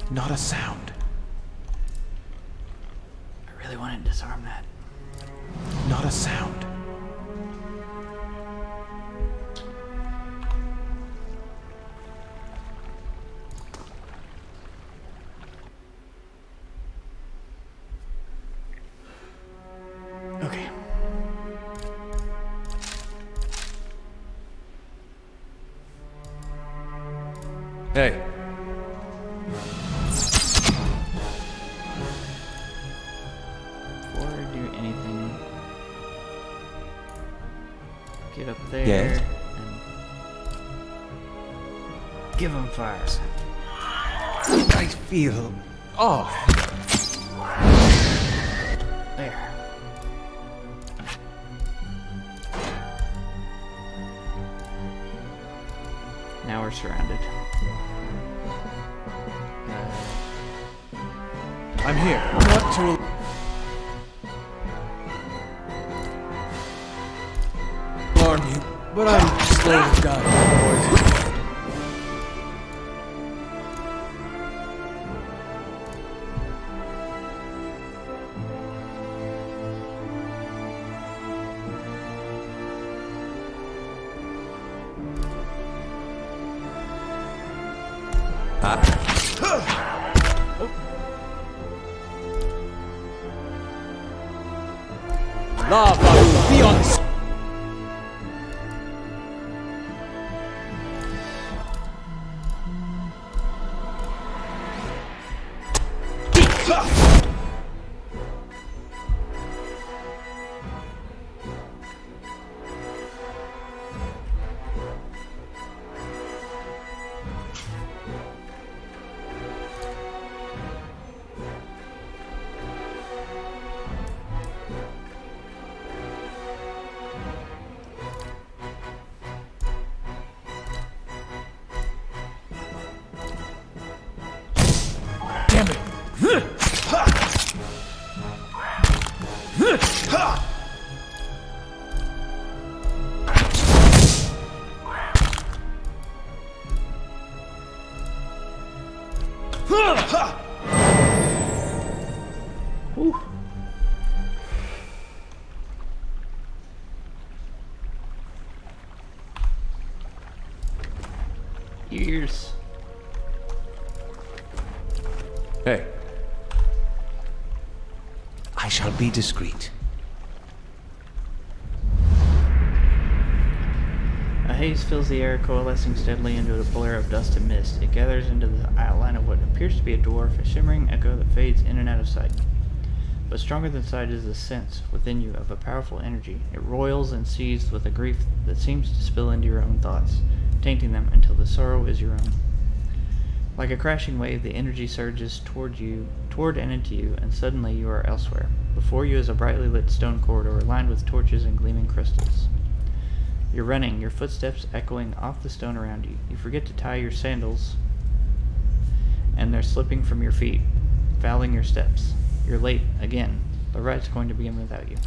S1: Not a sound.
S2: I really want to disarm that.
S1: Not a sound.
S2: Okay.
S5: Hey.
S2: Before I do anything, get up there
S6: Yes?
S2: and give them fire.
S6: I feel off.
S2: There. Now we're surrounded.
S1: I'm here.
S6: Not to... alarm you, but I'm slowly dying, boys. Lava, be on...
S1: Damn it!
S2: Pierce.
S5: Hey,
S7: I shall be discreet.
S2: A haze fills the air, coalescing steadily into a blur of dust and mist. It gathers into the outline of what appears to be a dwarf, a shimmering echo that fades in and out of sight. But stronger than sight is the sense within you of a powerful energy. It roils and seethes with a grief that seems to spill into your own thoughts, tainting them until the sorrow is your own. Like a crashing wave, the energy surges toward and into you, and suddenly you are elsewhere. Before you is a brightly lit stone corridor lined with torches and gleaming crystals. You're running, your footsteps echoing off the stone around you. You forget to tie your sandals, and they're slipping from your feet, fouling your steps. You're late again. The right's going to begin without you.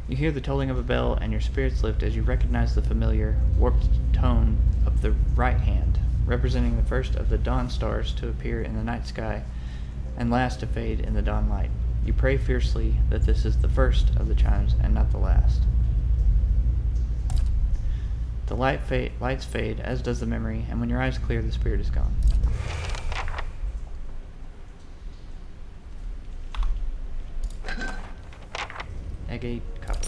S2: You hear the tolling of a bell, and your spirits lift as you recognize the familiar, warped tone of the right hand, representing the first of the dawn stars to appear in the night sky, and last to fade in the dawn light. You pray fiercely that this is the first of the chimes and not the last. The lights fade, as does the memory, and when your eyes clear, the spirit is gone. Agate copper.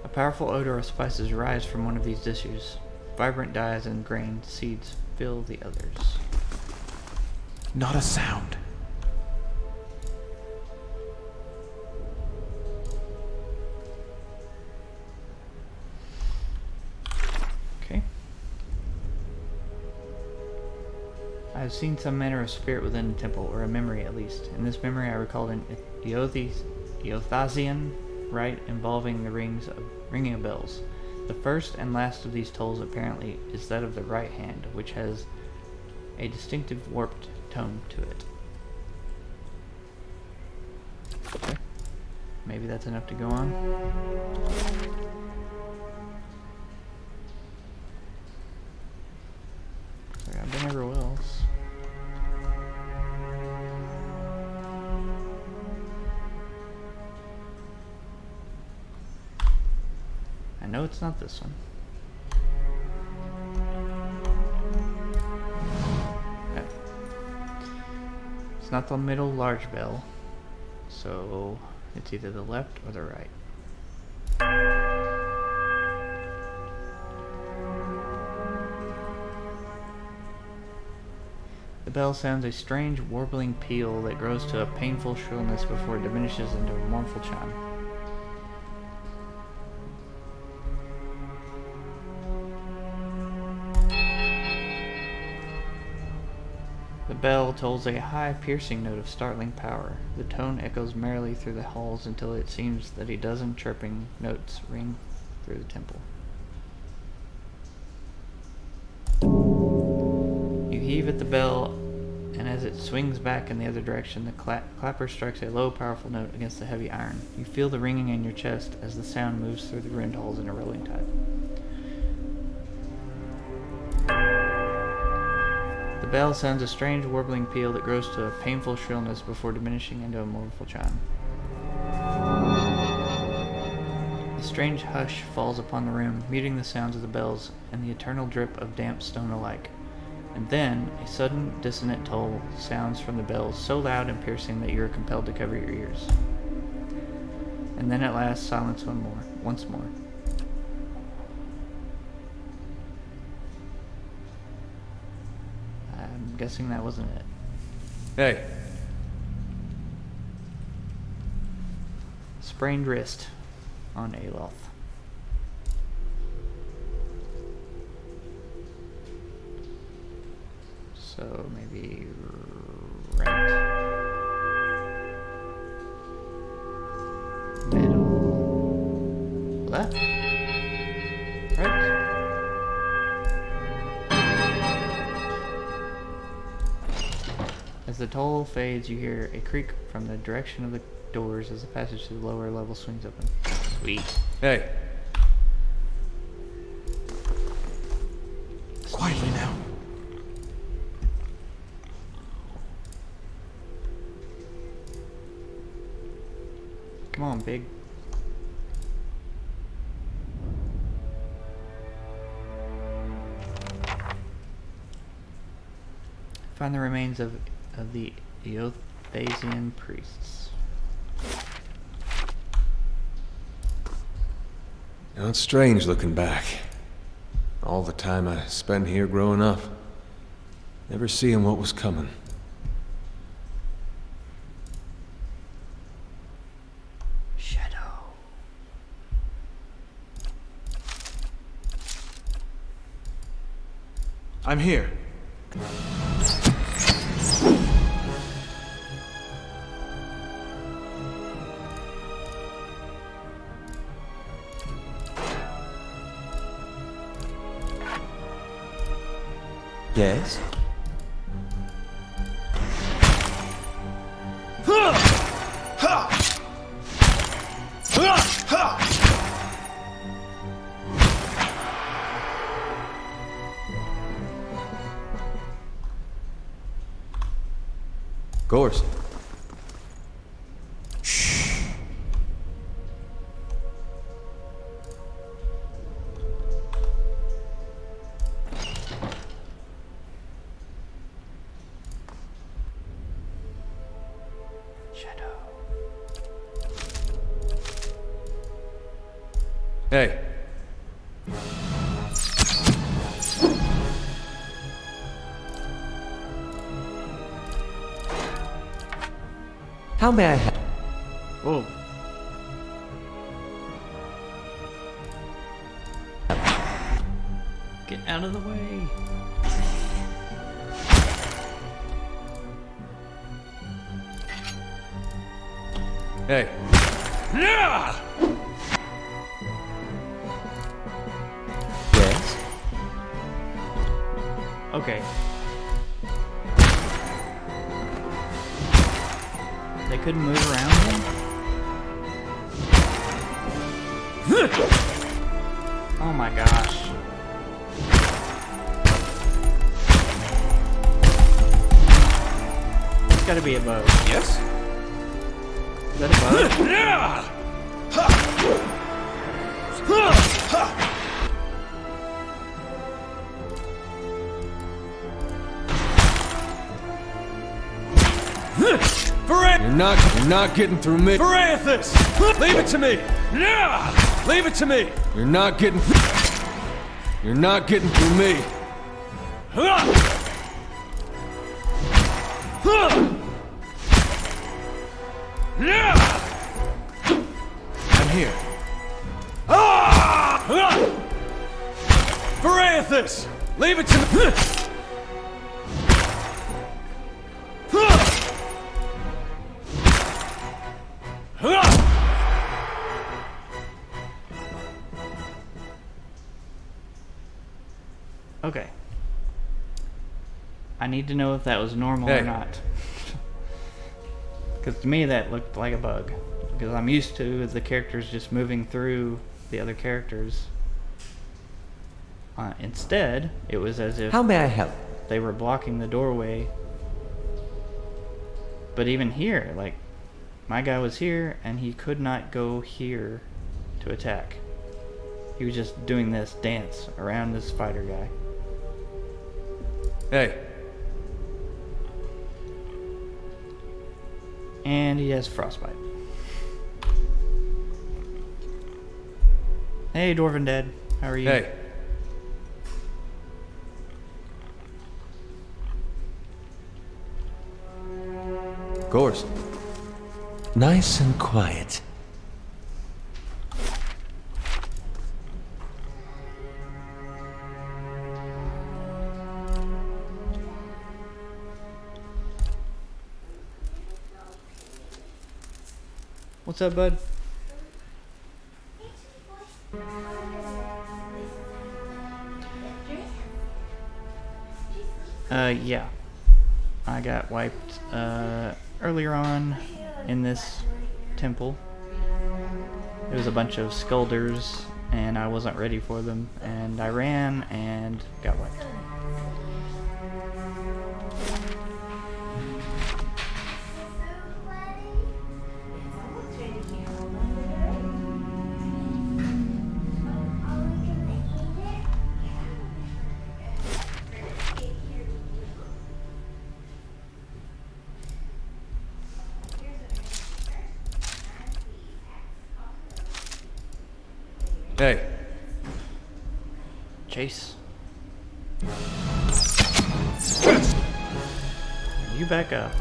S2: A powerful odor of spices rise from one of these dishes. Vibrant dyes and grain seeds fill the others.
S1: Not a sound.
S2: Okay. I have seen some manner of spirit within the temple, or a memory at least. In this memory I recalled an Eothazian rite involving the ringing of bells. The first and last of these tolls apparently is that of the right hand, which has a distinctive warped tone to it. Okay. Maybe that's enough to go on. Sorry, I've been everywhere else. I know it's not this one. Okay. It's not the middle large bell, so it's either the left or the right. The bell sounds a strange warbling peal that grows to a painful shrillness before it diminishes into a mournful chime. The bell tolls a high, piercing note of startling power. The tone echoes merrily through the halls until it seems that a dozen chirping notes ring through the temple. You heave at the bell, and as it swings back in the other direction, the clapper strikes a low, powerful note against the heavy iron. You feel the ringing in your chest as the sound moves through the ruined halls in a rolling tide. The bell sounds a strange warbling peal that grows to a painful shrillness before diminishing into a mournful chime. A strange hush falls upon the room, muting the sounds of the bells and the eternal drip of damp stone alike. And then, a sudden, dissonant toll sounds from the bells, so loud and piercing that you are compelled to cover your ears. And then at last, silence once more. I'm guessing that wasn't it.
S5: hey,
S2: Sprained wrist on Aloth. So maybe right, middle, left, right. As the toll fades, you hear a creak from the direction of the doors as the passage to the lower level swings open. Sweet.
S5: hey.
S1: Quietly now.
S2: Come on, big. Find the remains of the Eothasian priests.
S5: You know, it's strange looking back. All the time I spent here growing up. Never seeing what was coming.
S2: Shadow.
S1: I'm here.
S7: Yes?
S5: Of course.
S2: Shadow.
S5: Hey.
S7: How may I help?
S2: Whoa. Get out of the way.
S5: Hey.
S7: Yes?
S2: Okay. They couldn't move around him? Oh my gosh. It's gotta be a bug.
S1: Yes?
S2: Is that a bug?
S5: You're not getting through me.
S6: Barathas! Leave it to me! Leave it to me!
S5: You're not getting through me.
S1: I'm here.
S6: Barathas! Leave it to me!
S2: Okay. I need to know if that was normal or
S5: Hey.
S2: not. Because to me that looked like a bug. Because I'm used to the characters just moving through the other characters. Instead, it was as if
S7: How may I help?
S2: they were blocking the doorway. But even here, like, my guy was here and he could not go here to attack. He was just doing this dance around this fighter guy.
S5: Hey.
S2: And he has frostbite. Hey, Dwarven Dad. How are you?
S5: Hey. Of course.
S7: Nice and quiet.
S2: What's up, bud? Yeah. I got wiped, earlier on in this temple. There was a bunch of Skulders, and I wasn't ready for them, and I ran and got wiped.
S5: Hey,
S2: Chase. You back up.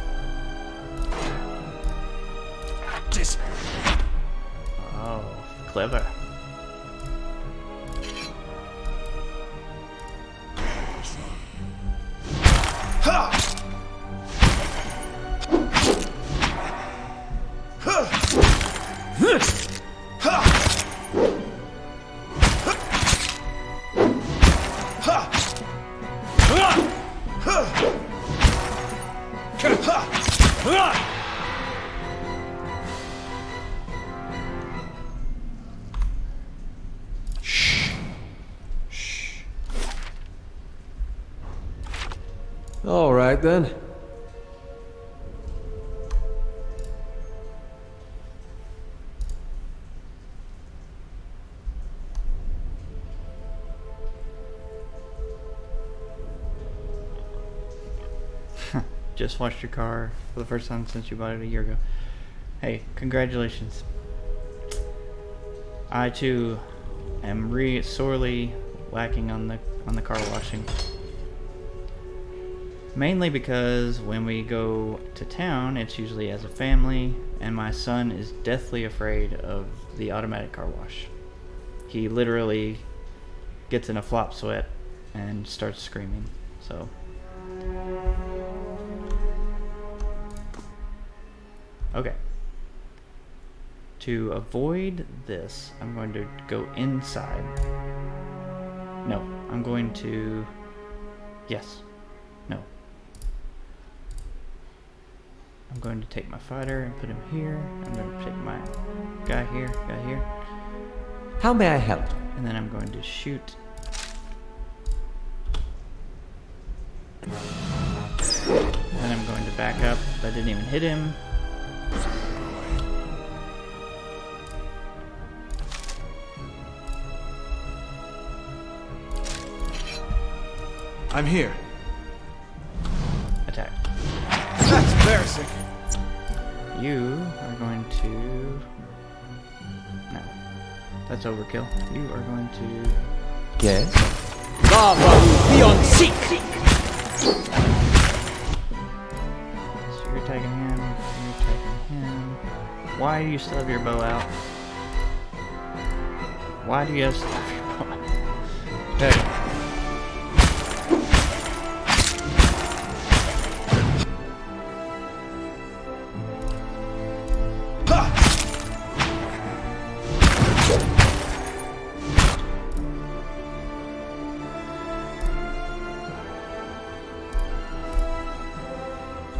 S2: Oh, clever.
S5: all right then.
S2: Just washed your car for the first time since you bought it a year ago. Hey, congratulations. I too am sorely lacking on the car washing. Mainly because when we go to town, it's usually as a family, and my son is deathly afraid of the automatic car wash. He literally gets in a flop sweat and starts screaming. So okay. To avoid this, I'm going to go inside. No, I'm going to... Yes. No. I'm going to take my fighter and put him here. I'm going to take my guy here.
S7: How may I help?
S2: And then I'm going to shoot. Then I'm going to back up. I didn't even hit him.
S1: I'm here.
S2: Attack.
S1: That's embarrassing.
S2: You are going to... No. That's overkill. You are going to...
S7: Yes?
S6: Beyond seek!
S2: So you're attacking him. You're attacking him. Why do you still have your bow out? Why do you still have your bow out?
S5: Hey,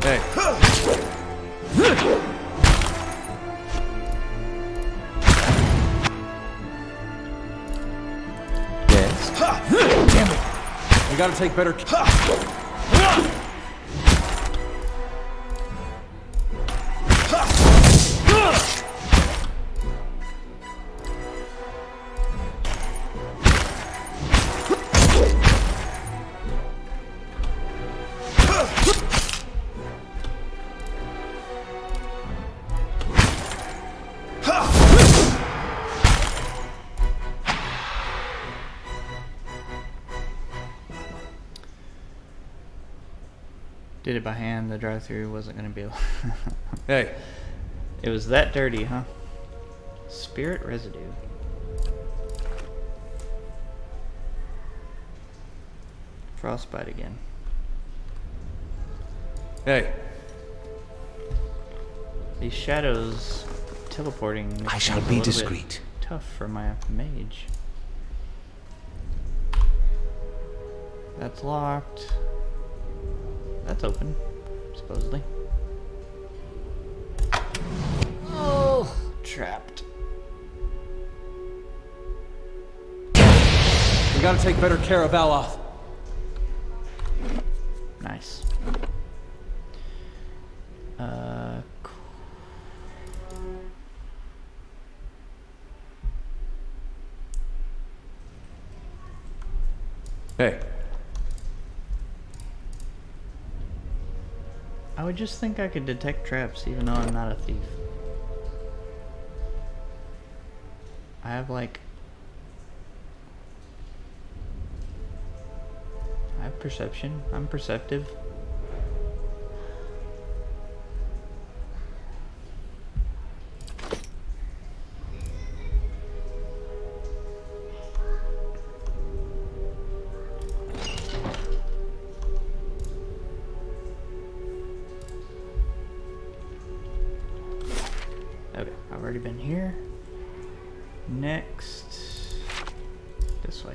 S5: hey.
S7: Yes?
S6: Damn it! We gotta take better care.
S2: Did it by hand. The drive-through wasn't going to be able...
S5: Hey,
S2: It was that dirty, huh? Spirit residue. Frostbite again.
S5: hey.
S2: These shadows teleporting makes
S7: I shall
S2: things a
S7: be
S2: little bit
S7: discreet.
S2: tough for my mage. That's locked. That's open, supposedly. Oh, trapped.
S6: We gotta take better care of Aloth.
S2: Nice.
S5: Hey,
S2: I would just think I could detect traps even though I'm not a thief. I have like perception. I'm perceptive. Okay, I've already been here. Next, this way.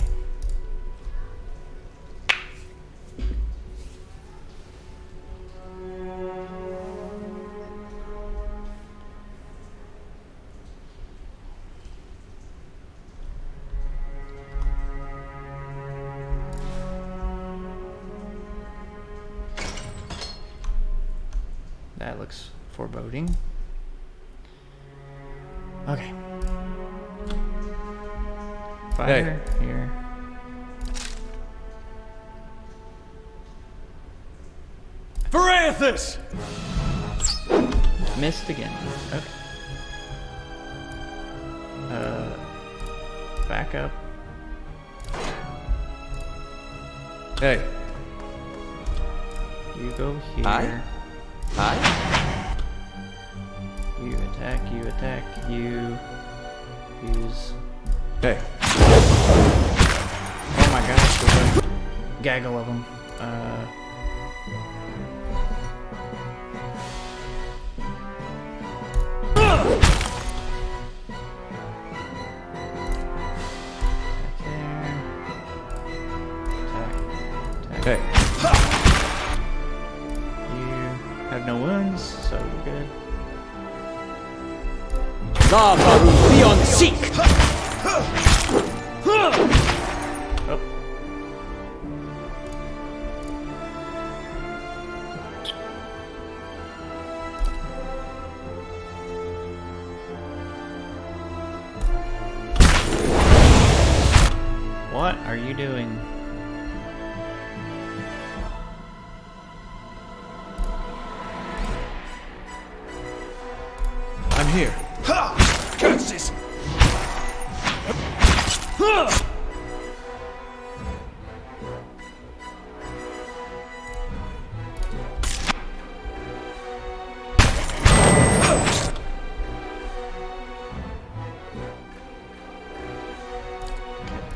S2: That looks foreboding. Okay. Fire here.
S1: Varanthus!
S2: Missed again. Okay. Back up.
S5: Hey,
S2: You go here.
S7: Aye. Aye?
S2: You attack, you use.
S5: hey.
S2: Oh my gosh, there's a gaggle of them.
S5: Hey.
S2: You have no wounds, so you're good.
S7: La Baru Leon Seek!
S2: Oh. What are you doing?
S6: I'm here.
S1: Ha! Curses! Ha!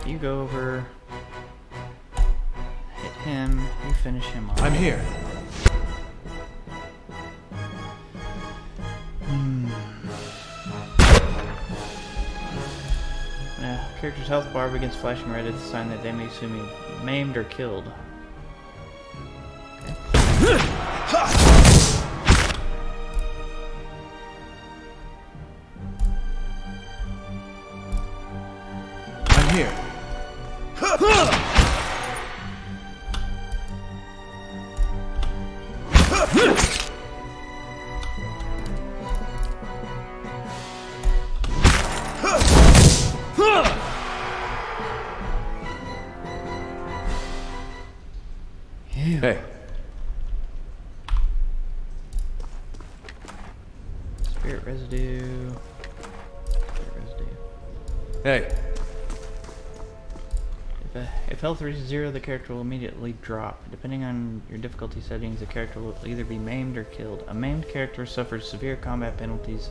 S2: You go over, hit him, you finish him off.
S6: I'm here.
S2: Character's health bar begins flashing red. It's a sign that they may soon be maimed or killed.
S6: I'm here.
S2: Ew.
S5: Hey.
S2: Spirit residue. Spirit residue.
S5: Hey.
S2: If health reaches 0, the character will immediately drop. Depending on your difficulty settings, the character will either be maimed or killed. A maimed character suffers severe combat penalties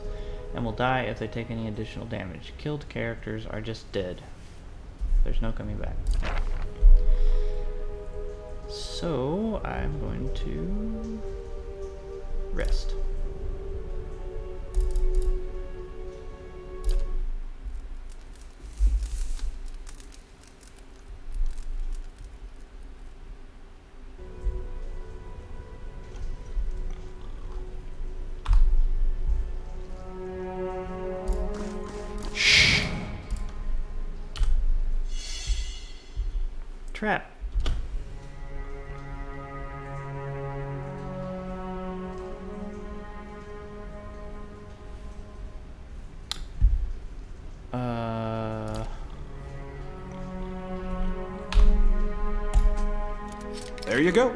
S2: and will die if they take any additional damage. Killed characters are just dead. There's no coming back. So, I'm going to rest. Trap.
S1: There you go.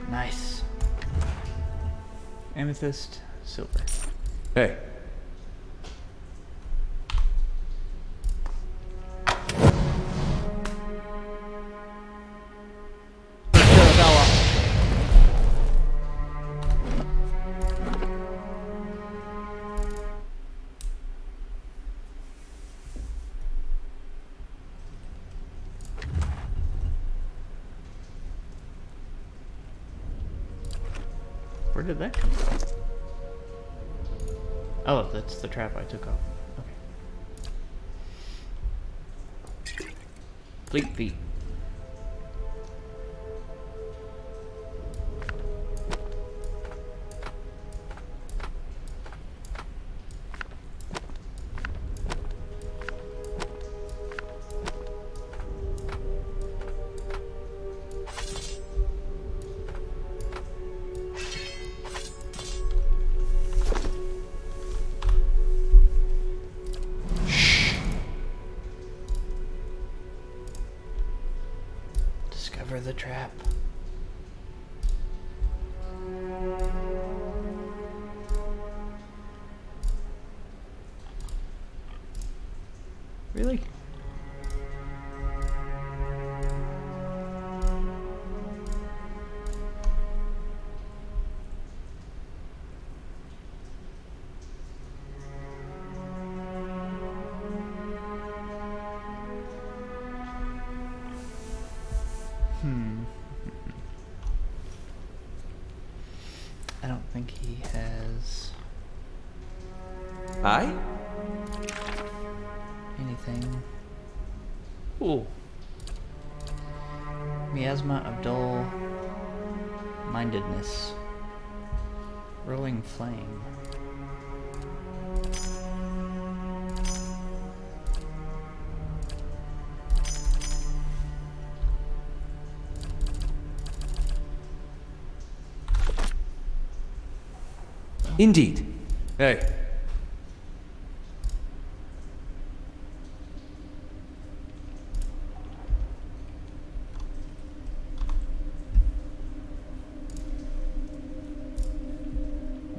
S2: Nice. Amethyst, silver.
S5: Hey.
S2: did that come from? Oh, that's the trap I took off. Okay. Fleet feet. Discover the trap. Really? I don't think he has
S7: Hi?
S2: anything. Ooh. Miasma of dull mindedness. Rolling flame.
S7: Indeed.
S5: Hey.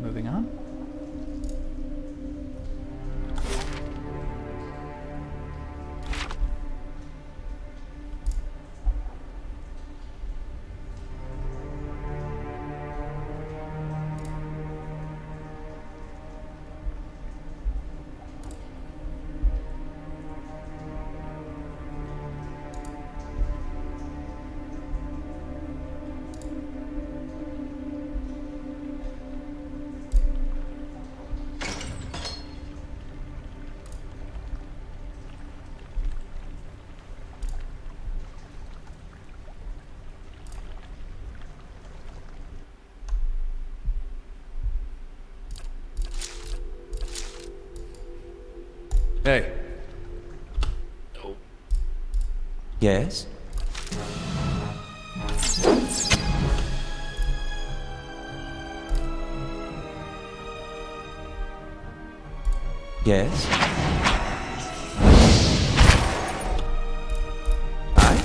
S2: Moving on.
S5: Hey.
S7: Yes? Yes? I?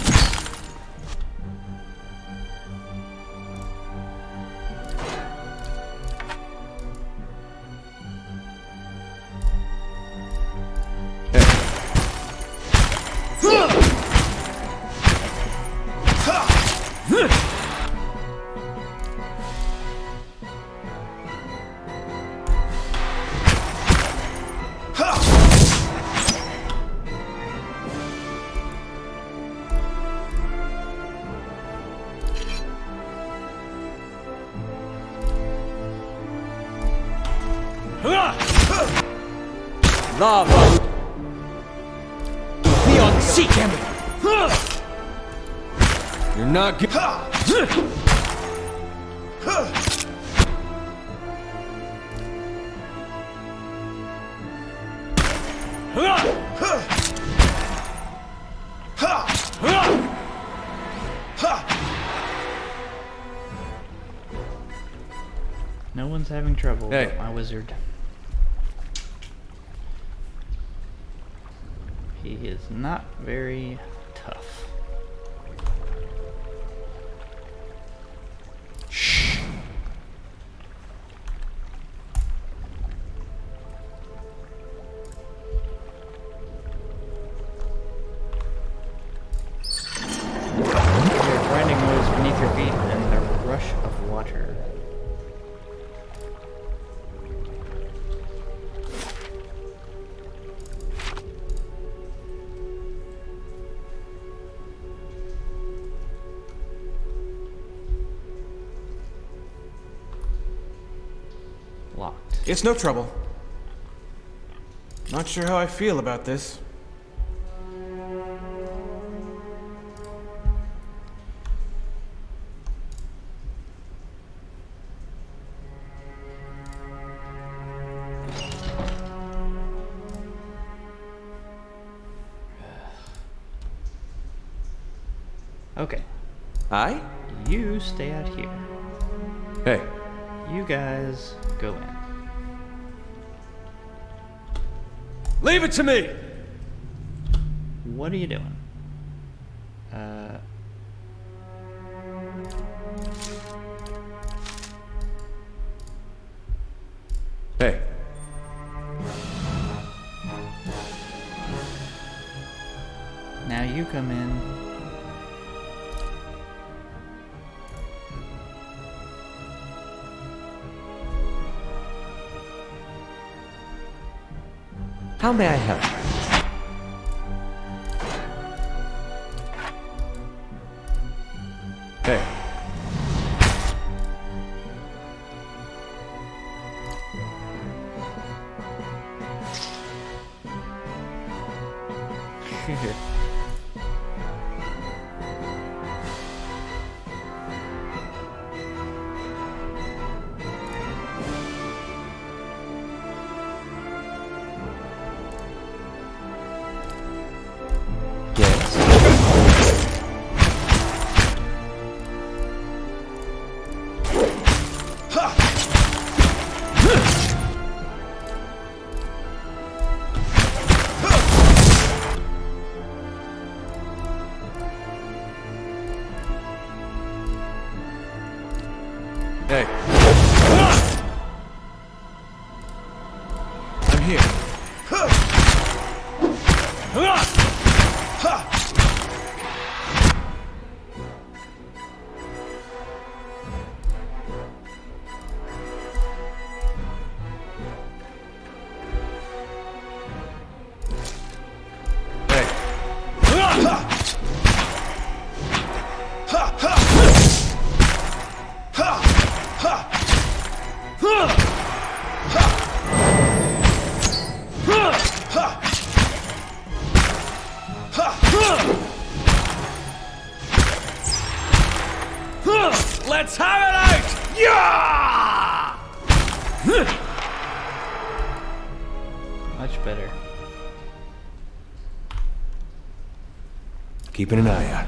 S7: Lava! Beyond sea!
S5: You're not good.
S2: No one's having trouble
S5: Hey.
S2: but my wizard. He is not very tough. Your grinding noise beneath your feet and the rush of water. locked.
S6: It's no trouble. Not sure how I feel about this.
S2: Okay,
S7: Aye?
S2: you stay out here.
S5: Hey,
S2: You guys go in.
S1: Leave it to me!
S2: What are you doing?
S5: hey.
S2: Now you come in.
S7: How may I help?
S5: Hey.
S7: Yes.
S5: Hey.
S6: I'm here.
S5: Hey.
S1: Let's have it out! Yeah!
S2: Much better.
S5: Keeping an eye out.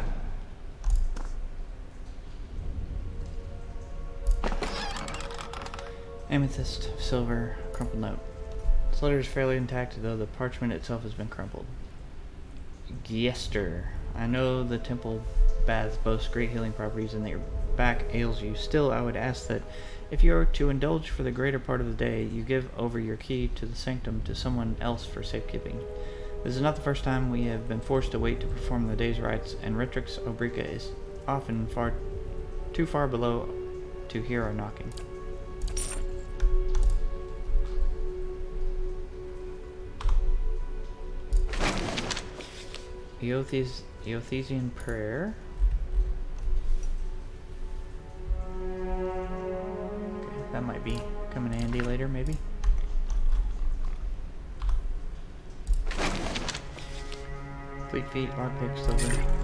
S2: Amethyst, silver, crumpled note. This letter is fairly intact, though the parchment itself has been crumpled. Giester, I know the temple baths boast great healing properties and that your back ails you. Still, I would ask that if you are to indulge for the greater part of the day, you give over your key to the sanctum to someone else for safekeeping. This is not the first time we have been forced to wait to perform the day's rites, and Retrix Obrica is often too far below to hear our knocking. Eothesian prayer. Okay, that might be coming handy later, maybe. Fleet feet, lockpick, silver.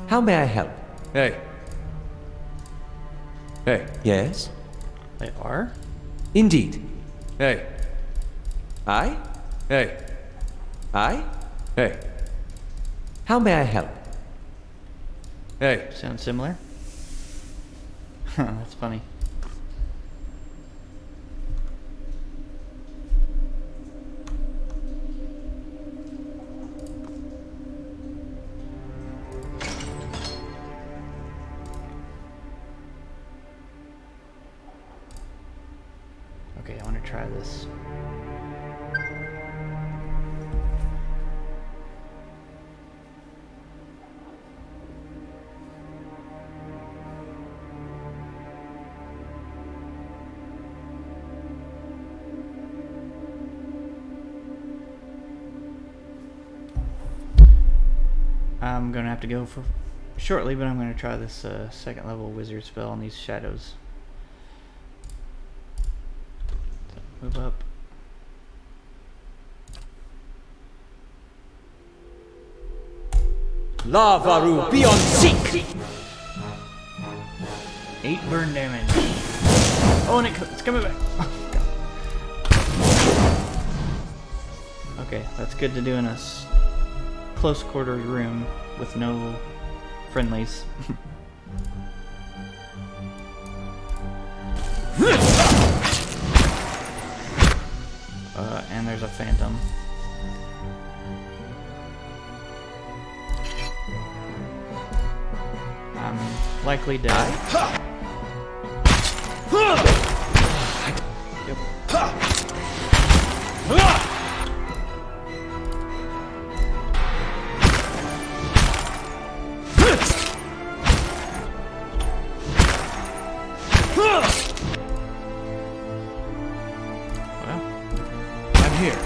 S7: How may I help?
S5: Hey. Hey.
S7: Yes?
S2: They are?
S7: Indeed.
S5: Hey.
S7: Aye?
S5: Hey.
S7: Aye?
S5: Hey.
S7: How may I help?
S5: Hey.
S2: Sound similar? That's funny. try this. I'm gonna have to go for shortly, but I'm gonna try this second level wizard spell on these shadows. So move up.
S7: Lavaru, be on seek!
S2: 8 burn damage. Oh, and it's coming back. Okay, that's good to do in a close quarters room with no friendlies. And there's a phantom. I'm likely dead. Yep. Well,
S6: I'm here.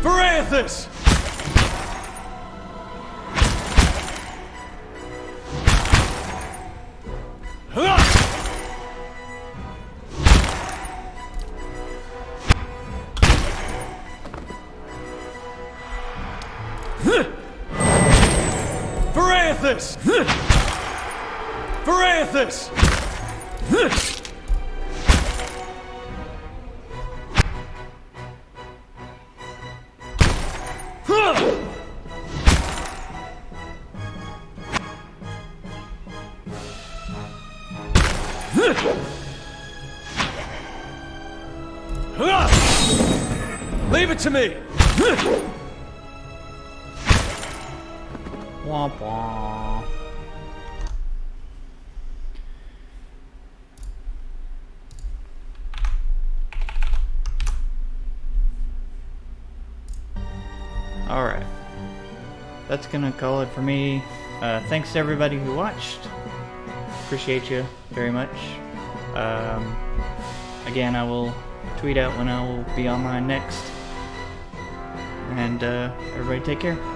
S1: Varanthus! Varanthus! Varanthus! Leave it to me!
S2: womp womp. Alright. That's gonna call it for me. Thanks to everybody who watched. Appreciate you very much. Again, I will tweet out when I will be online next. And everybody take care.